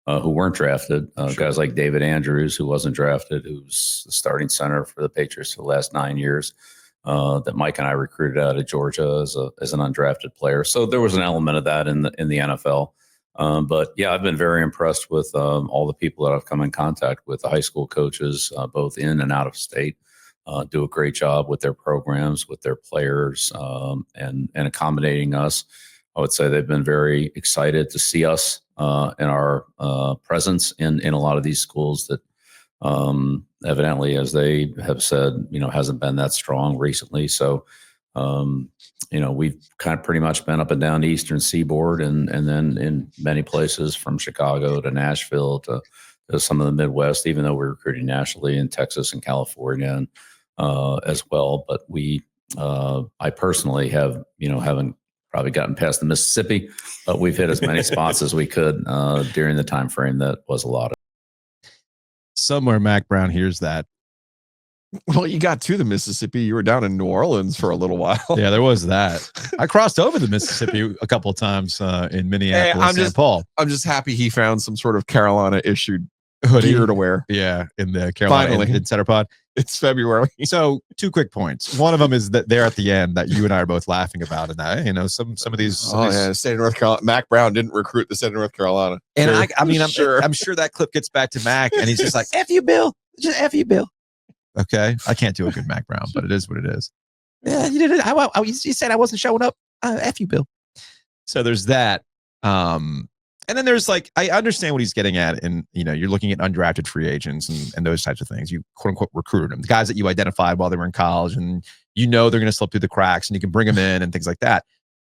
who weren't drafted. Guys like David Andrews, who wasn't drafted, who's the starting center for the Patriots for the last 9 years, that Mike and I recruited out of Georgia as an undrafted player. So there was an element of that in the NFL. But yeah, I've been very impressed with all the people that I've come in contact with, the high school coaches, both in and out of state. Do a great job with their programs, with their players, and accommodating us. I would say they've been very excited to see us and our presence in a lot of these schools that evidently, as they have said, hasn't been that strong recently. So, we've kind of pretty much been up and down the Eastern Seaboard and then in many places from Chicago to Nashville to some of the Midwest, even though we're recruiting nationally in Texas and California and as well. But I personally haven't probably gotten past the Mississippi, but we've hit as many spots as we could during the time frame that was allotted. Somewhere Mack Brown hears that. Well, you got to the Mississippi. You were down in New Orleans for a little while. Yeah, there was that. I crossed over the Mississippi a couple of times in Minneapolis, St. Paul. I'm just happy he found some sort of Carolina issued hoodie gear to wear. Yeah, in the Carolina Insider Pod. It's February. So 2 quick points. One of them is that there at the end that you and I are both laughing about, and that some of these. State of North Carolina. Mack Brown didn't recruit the state of North Carolina. And I'm sure that clip gets back to Mack, and he's just like, "F you, Bill. Just F you, Bill." Okay, I can't do a good Mack Brown, but it is what it is. Yeah, you did it. You said I wasn't showing up. F you, Bill. So there's that. And then there's I understand what he's getting at. And, you're looking at undrafted free agents and those types of things. You quote unquote recruited them, the guys that you identified while they were in college and they're going to slip through the cracks and you can bring them in and things like that.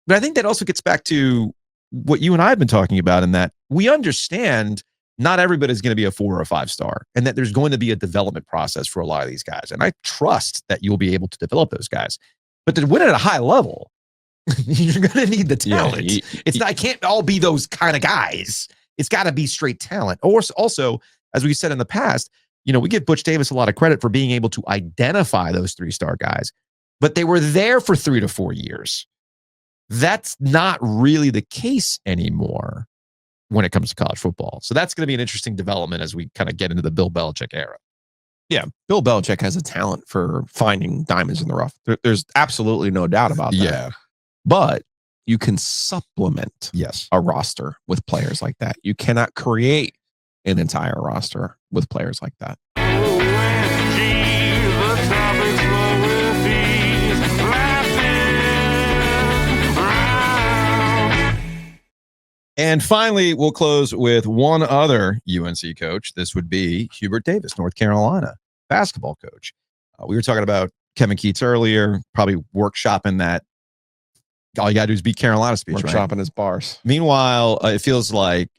But I think that also gets back to what you and I have been talking about in that we understand not everybody is going to be a 4 or a 5 star and that there's going to be a development process for a lot of these guys. And I trust that you'll be able to develop those guys. But to win at a high level, You're going to need the Yeah, talent. It can't all be those kind of guys. It's got to be straight talent. Or also, as we said in the past, we give Butch Davis a lot of credit for being able to identify those 3-star guys, but they were there for 3 to 4 years. That's not really the case anymore when it comes to college football. So that's going to be an interesting development as we kind of get into the Bill Belichick era. Yeah, Bill Belichick has a talent for finding diamonds in the rough. There's absolutely no doubt about that. Yeah. But you can supplement Yes. a roster with players like that. You cannot create an entire roster with players like that. And finally, we'll close with one other UNC coach. This would be Hubert Davis, North Carolina basketball coach. We were talking about Kevin Keatts earlier, probably workshopping that. All you got to do is beat Carolina speech, Workshopping his bars. Meanwhile, it feels like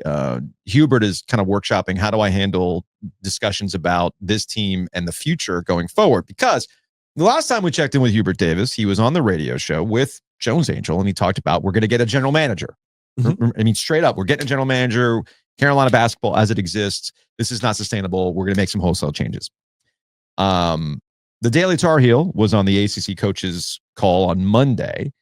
Hubert is kind of workshopping how do I handle discussions about this team and the future going forward? Because the last time we checked in with Hubert Davis, he was on the radio show with Jones Angel, and he talked about we're going to get a general manager. Mm-hmm. I mean, straight up, we're getting a general manager. Carolina basketball as it exists, this is not sustainable. We're going to make some wholesale changes. The Daily Tar Heel was on the ACC coaches call on Monday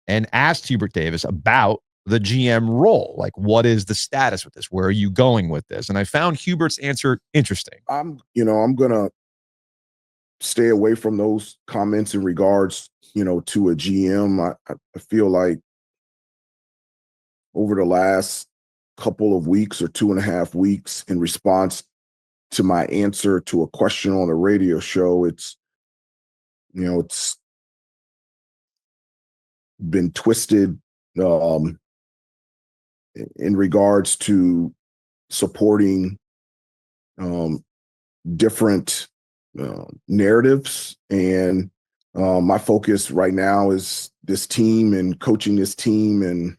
and asked Hubert Davis about the GM role. Like, what is the status with this? Where are you going with this? And I found Hubert's answer interesting. I'm going to stay away from those comments in regards, to a GM. I feel like over the last couple of weeks or 2.5 weeks, in response to my answer to a question on a radio show, it's been twisted in regards to supporting different narratives. And my focus right now is this team and coaching this team and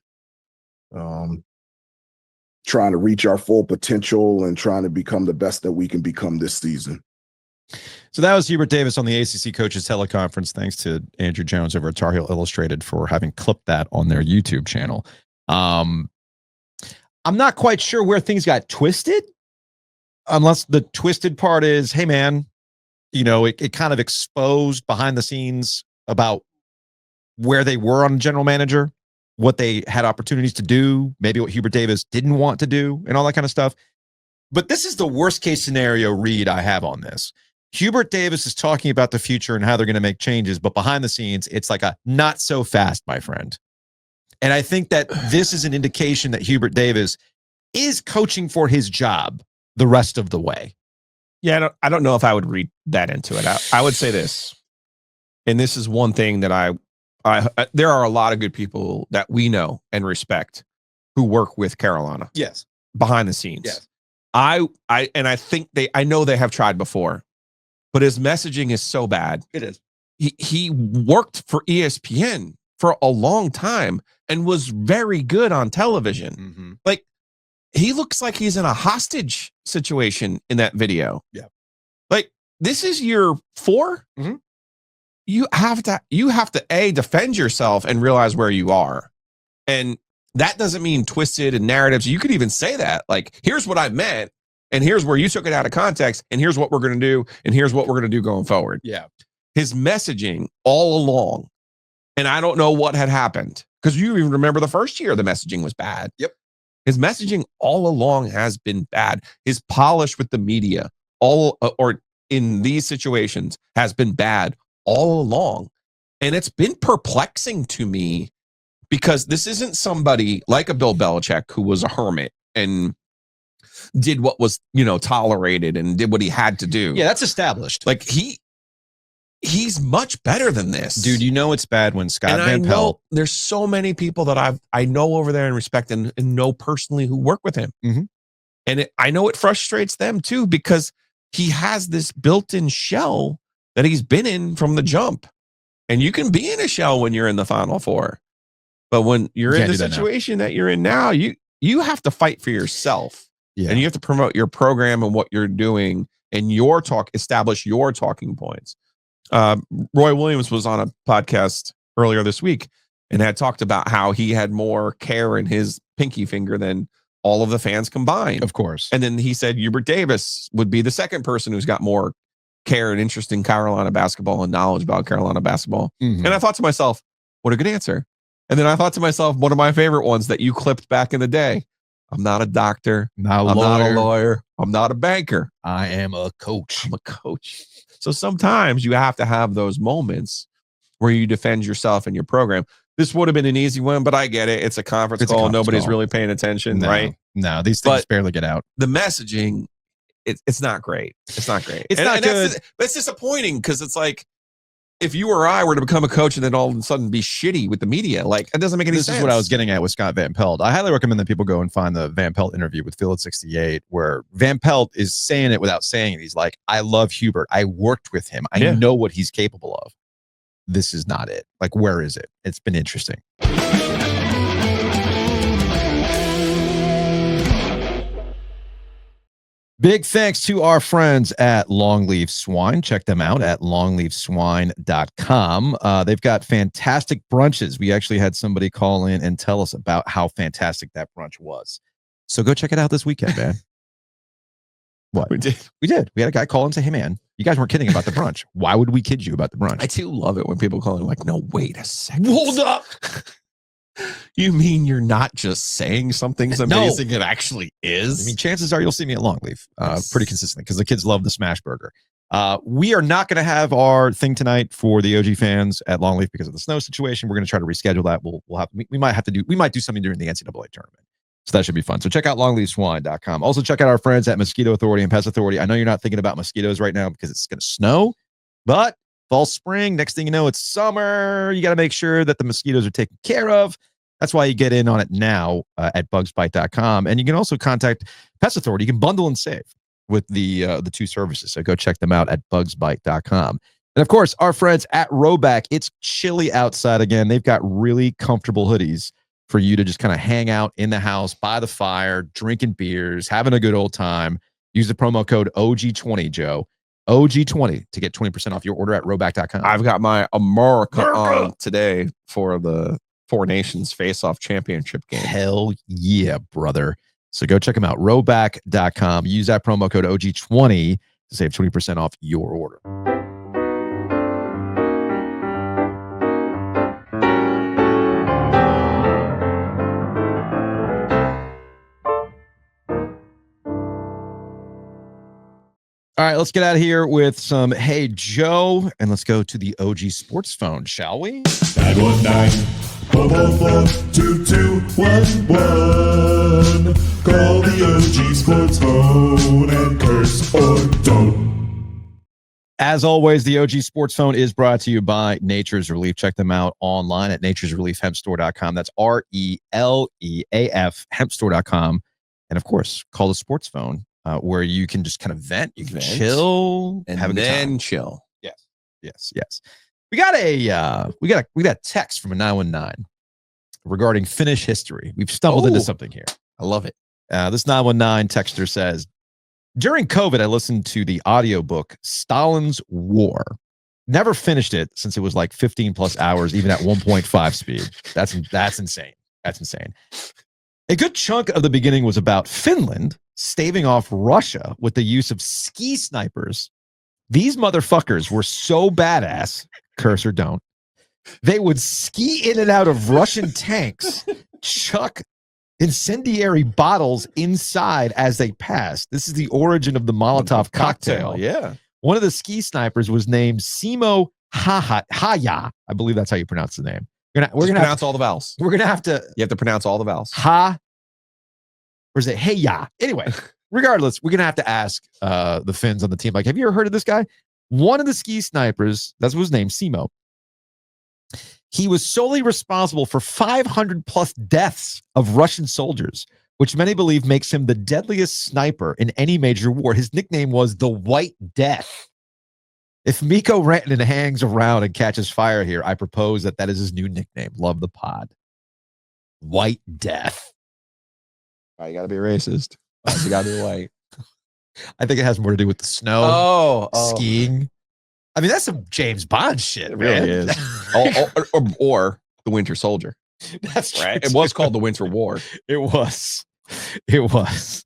trying to reach our full potential and trying to become the best that we can become this season. So that was Hubert Davis on the ACC Coaches Teleconference. Thanks to Andrew Jones over at Tar Heel Illustrated for having clipped that on their YouTube channel. I'm not quite sure where things got twisted, unless the twisted part is, hey, man, it kind of exposed behind the scenes about where they were on general manager, what they had opportunities to do, maybe what Hubert Davis didn't want to do, and all that kind of stuff. But this is the worst case scenario read I have on this. Hubert Davis is talking about the future and how they're going to make changes, but behind the scenes, it's like a not so fast, my friend. And I think that this is an indication that Hubert Davis is coaching for his job the rest of the way. Yeah, I don't know if I would read that into it. I would say this, and this is one thing that there are a lot of good people that we know and respect who work with Carolina. Yes. Behind the scenes. Yes. I think I know they have tried before, but his messaging is so bad. It is. He worked for ESPN for a long time and was very good on television. Mm-hmm. Like, he looks like he's in a hostage situation in that video. Yeah. Like, this is year 4. Mm-hmm. You have to defend yourself and realize where you are. And that doesn't mean twisted and narratives. You could even say that, like, here's what I meant, and here's where you took it out of context, and here's what we're going to do, and here's what we're going to do going forward. Yeah. His messaging all along, and I don't know what had happened, because you even remember the first year the messaging was bad. Yep. His messaging all along has been bad. His polish with the media or in these situations has been bad all along. And it's been perplexing to me, because this isn't somebody like a Bill Belichick who was a hermit and did what was, tolerated and did what he had to do. Yeah, that's established. Like, he's much better than this. Dude, it's bad when Scott Van Pelt. There's so many people that I know over there and respect and know personally who work with him. Mm-hmm. And I know it frustrates them too, because he has this built-in shell that he's been in from the jump. And you can be in a shell when you're in the Final Four. But when you're in the situation that you're in now, you have to fight for yourself. Yeah. And you have to promote your program and what you're doing and establish your talking points. Roy Williams was on a podcast earlier this week and had talked about how he had more care in his pinky finger than all of the fans combined. Of course. And then he said Hubert Davis would be the second person who's got more care and interest in Carolina basketball and knowledge about Carolina basketball. Mhm. And I thought to myself, what a good answer. And then I thought to myself, one of my favorite ones that you clipped back in the day. I'm not a doctor. I'm not a lawyer. I'm not a banker. I am a coach. I'm a coach. So sometimes you have to have those moments where you defend yourself and your program. This would have been an easy one, but I get it. It's a conference call. Nobody's really paying attention, right? No, these things barely get out. The messaging, it's not great. It's not great. It's not good. That's disappointing because it's like, if you or I were to become a coach and then all of a sudden be shitty with the media, like it doesn't make any sense. This is what I was getting at with Scott Van Pelt. I highly recommend that people go and find the Van Pelt interview with Phil at 68, where Van Pelt is saying it without saying it. He's like, I love Hubert. I worked with him. I know what he's capable of. This is not it. Like, where is it? It's been interesting. Big thanks to our friends at Longleaf Swine. Check them out at longleafswine.com. They've got fantastic brunches. We actually had somebody call in and tell us about how fantastic that brunch was. So go check it out this weekend, man. What? We did. We had a guy call and say, hey, man, you guys weren't kidding about the brunch. Why would we kid you about the brunch? I too love it when people call in like, no, wait a second. Hold up. You mean you're not just saying something's amazing? It actually is. I mean, chances are you'll see me at Longleaf pretty consistently because the kids love the smash burger. We are not going to have our thing tonight for the OG fans at Longleaf because of the snow situation. We're going to try to reschedule that. We might do something during the NCAA tournament. So that should be fun. So check out longleafswine.com. Also check out our friends at Mosquito Authority and Pest Authority. I know you're not thinking about mosquitoes right now because it's going to snow, but fall, spring, next thing you know, it's summer. You got to make sure that the mosquitoes are taken care of. That's why you get in on it now at bugsbite.com. And you can also contact Pest Authority. You can bundle and save with the two services. So go check them out at bugsbite.com. And of course, our friends at Rowback. It's chilly outside again. They've got really comfortable hoodies for you to just kind of hang out in the house by the fire, drinking beers, having a good old time. Use the promo code OG20, Joe. OG20 to get 20% off your order at rowback.com. I've got my America on today for the Four Nations Face-Off Championship game. Hell yeah, brother. So go check them out. Rowback.com. Use that promo code OG20 to save 20% off your order. All right, let's get out of here with some Hey Joe, and let's go to the OG Sports phone, shall we? 919-444-2211. Call the OG Sports phone and curse or don't. As always, the OG Sports phone is brought to you by Nature's Relief. Check them out online at naturesreliefhempstore.com. That's RELEAF hempstore.com. And of course, call the sports phone. Where you can just kind of vent, you can chill, and have a good then time. chill. Yes. We got a text from a 919 regarding Finnish history. We've stumbled into something here. I love it. This 919 texter says, during COVID, I listened to the audiobook Stalin's War. Never finished it since it was like 15 plus hours, even at 1.5 speed. That's insane. That's insane. A good chunk of the beginning was about Finland staving off Russia with the use of ski snipers. These motherfuckers were so badass, curse or don't. They would ski in and out of Russian tanks, chuck incendiary bottles inside as they passed. This is the origin of the Molotov cocktail. Yeah. One of the ski snipers was named Simo Haya. I believe that's how you pronounce the name. We're gonna pronounce all the vowels. We're gonna have to. You have to pronounce all the vowels. Or is it hey ya? Anyway, regardless, we're gonna have to ask the Finns on the team. Like, have you ever heard of this guy? One of the ski snipers, that's what his name, Simo. He was solely responsible for 500 plus deaths of Russian soldiers, which many believe makes him the deadliest sniper in any major war. His nickname was the White Death. If Mikko Rantanen hangs around and catches fire here, I propose that is his new nickname. Love the pod. White Death. All right, you got to be racist. You got to be white. I think it has more to do with the snow, skiing. I mean, that's some James Bond shit, It man. really is. or the Winter Soldier. That's right. It was called the Winter War. It was. It was.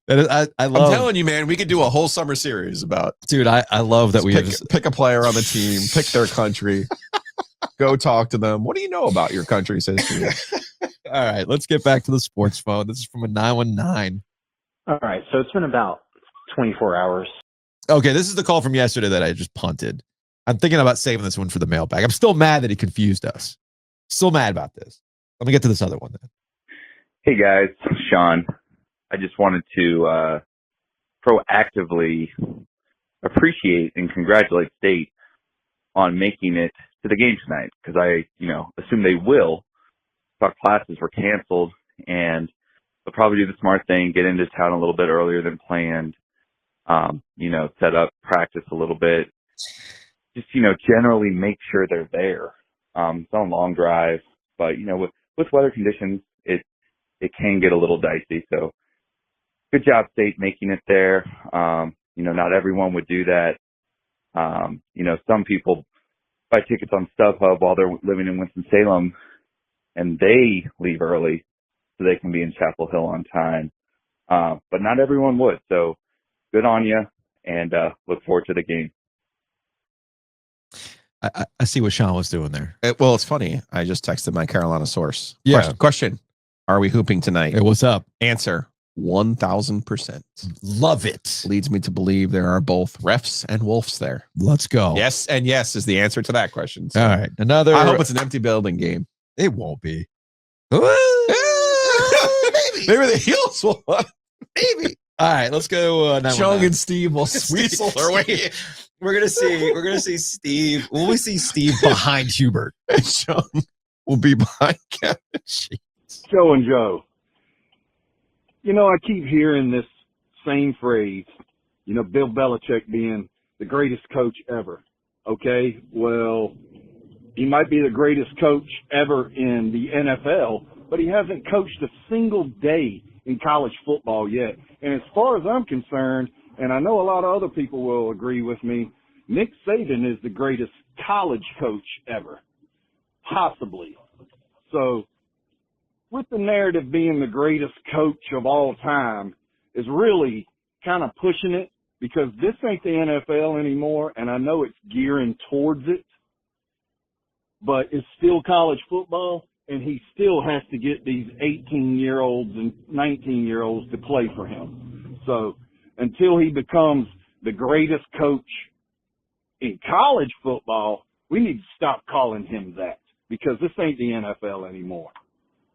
That is, I love. I'm telling you, man, we could do a whole summer series about. Dude, I love that we pick a player on the team, pick their country, go talk to them. What do you know about your country's history? All right, let's get back to the sports phone. This is from a 919. All right, so it's been about 24 hours. Okay, this is the call from yesterday that I just punted. I'm thinking about saving this one for the mailbag. I'm still mad that he confused us. Still mad about this. Let me get to this other one then. Hey guys, Sean. I just wanted to proactively appreciate and congratulate State on making it to the game tonight, because I, assume they will. Thought classes were canceled, and they'll probably do the smart thing, get into town a little bit earlier than planned. Set up practice a little bit. Just, generally make sure they're there. It's on a long drive, but with weather conditions, it can get a little dicey. So good job, State, making it there. Not everyone would do that. Some people buy tickets on StubHub while they're living in Winston-Salem, and they leave early so they can be in Chapel Hill on time. But not everyone would. So good on you, and look forward to the game. I see what Sean was doing there. Well, it's funny. I just texted my Carolina source. Yeah. Question. Are we hooping tonight? Hey, what's up? Answer. 1,000%. Love it. Leads me to believe there are both refs and wolves there. Let's go. Yes and yes is the answer to that question. So all right. Another. I hope it's an empty building game. It won't be. Maybe the Heels will. Maybe. All right. Let's go. Chung and Steve will sweezel their way. We're gonna see Steve. Will we see Steve behind Hubert? And Chung will be behind Kevin. Joe and Joe. I keep hearing this same phrase, Bill Belichick being the greatest coach ever. Okay, well, he might be the greatest coach ever in the NFL, but he hasn't coached a single day in college football yet. And as far as I'm concerned, and I know a lot of other people will agree with me, Nick Saban is the greatest college coach ever. Possibly. So, with the narrative being the greatest coach of all time is really kind of pushing it, because this ain't the NFL anymore, and I know it's gearing towards it, but it's still college football, and he still has to get these 18-year-olds and 19-year-olds to play for him. So until he becomes the greatest coach in college football, we need to stop calling him that, because this ain't the NFL anymore.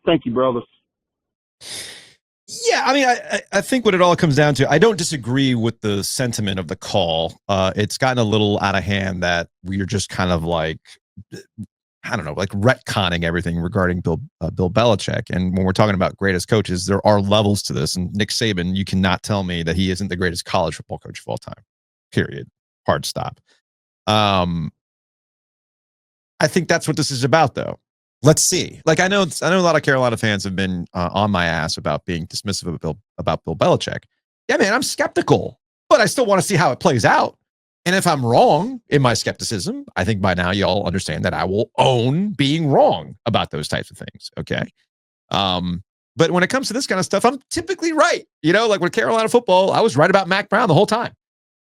Thank you, brothers. Yeah, I mean, I think what it all comes down to, I don't disagree with the sentiment of the call. It's gotten a little out of hand that we're just kind of like, I don't know, like retconning everything regarding Bill Belichick. And when we're talking about greatest coaches, there are levels to this. And Nick Saban, you cannot tell me that he isn't the greatest college football coach of all time. Period. Hard stop. I think that's what this is about, though. Let's see. Like, I know a lot of Carolina fans have been on my ass about being dismissive about Bill Belichick. Yeah, man, I'm skeptical, but I still want to see how it plays out. And if I'm wrong in my skepticism, I think by now y'all understand that I will own being wrong about those types of things. Okay. But when it comes to this kind of stuff, I'm typically right. Like with Carolina football, I was right about Mack Brown the whole time.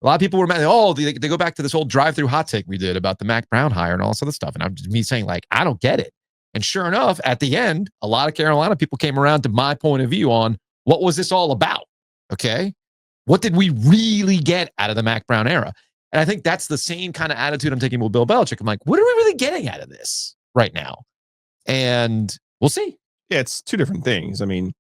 A lot of people were mad. They go back to this old drive-through hot take we did about the Mack Brown hire and all this other stuff. And I'm just me saying, like, I don't get it. And sure enough, at the end, a lot of Carolina people came around to my point of view on what was this all about? Okay. What did we really get out of the Mack Brown era? And I think that's the same kind of attitude I'm taking with Bill Belichick. I'm like, what are we really getting out of this right now? And we'll see. Yeah, it's two different things. I mean,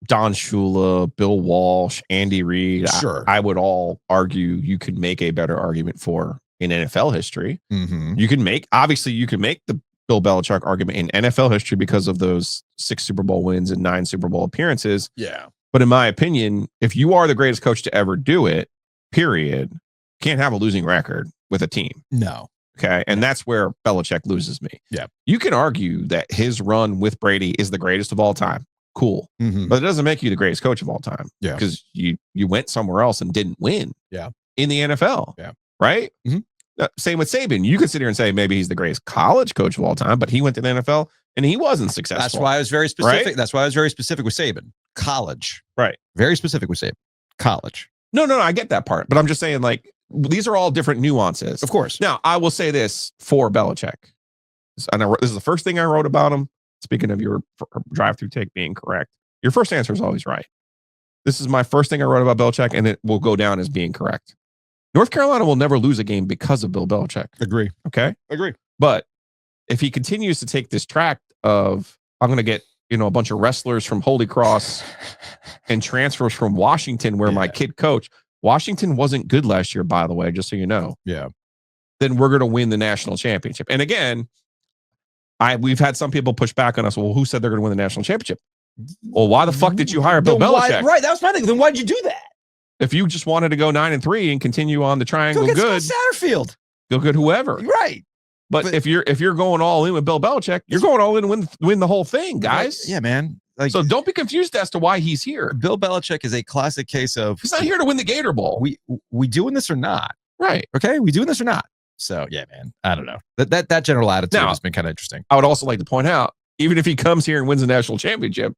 Don Shula, Bill Walsh, Andy Reid. Sure. I would all argue you could make a better argument for in NFL history. Mm-hmm. You can make the Bill Belichick argument in NFL history because of those 6 Super Bowl wins and 9 Super Bowl appearances. Yeah. But in my opinion, if you are the greatest coach to ever do it, period, can't have a losing record with a team. No. Okay. And that's where Belichick loses me. Yeah. You can argue that his run with Brady is the greatest of all time. Cool. Mm-hmm. But it doesn't make you the greatest coach of all time. Yeah. Because you went somewhere else and didn't win. Yeah. In the NFL. Yeah. Right? Mm-hmm. Same with Saban. You could sit here and say maybe he's the greatest college coach of all time, but he went to the NFL and he wasn't successful. That's why I was very specific. Right? That's why I was very specific with Saban. College. Right. Very specific with Saban. College. No, I get that part. But I'm just saying, like, these are all different nuances. Of course. Now, I will say this for Belichick. And this is the first thing I wrote about him. Speaking of your drive-through take being correct, your first answer is always right. This is my first thing I wrote about Belichick, and it will go down as being correct. North Carolina will never lose a game because of Bill Belichick. Agree. Okay? Agree. But if he continues to take this track of, I'm going to get, a bunch of wrestlers from Holy Cross and transfers from Washington where my kid coached. Washington wasn't good last year, by the way, just so you know. Yeah. Then we're going to win the national championship. And again, we've had some people push back on us. Well, who said they're going to win the national championship? Well, why the fuck did you hire Bill Belichick? Right. That was my thing. Then why'd you do that? If you just wanted to go 9-3 and continue on the triangle good, Satterfield. Go good, whoever. Right. But if you're going all in with Bill Belichick, you're going all in to win the whole thing, guys. Yeah, man. Like, so don't be confused as to why he's here. Bill Belichick is a classic case of he's not here to win the Gator Bowl. We doing this or not? Right. Okay. We doing this or not? So yeah, man. I don't know. That general attitude has been kind of interesting. I would also like to point out, even if he comes here and wins a national championship,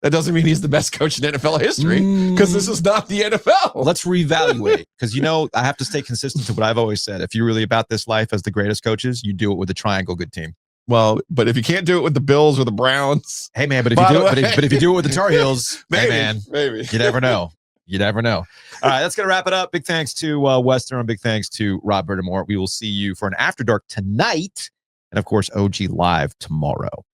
that doesn't mean he's the best coach in NFL history, because this is not the NFL. Let's reevaluate, because I have to stay consistent to what I've always said. If you're really about this life as the greatest coaches, you do it with a triangle good team. Well, but if you can't do it with the Bills or the Browns, hey man, but if you do it with the Tar Heels, maybe, hey man, maybe you never know. You never know. All right, that's going to wrap it up. Big thanks to Western. Big thanks to Rob Vertimore. We will see you for an After Dark tonight. And, of course, OG Live tomorrow.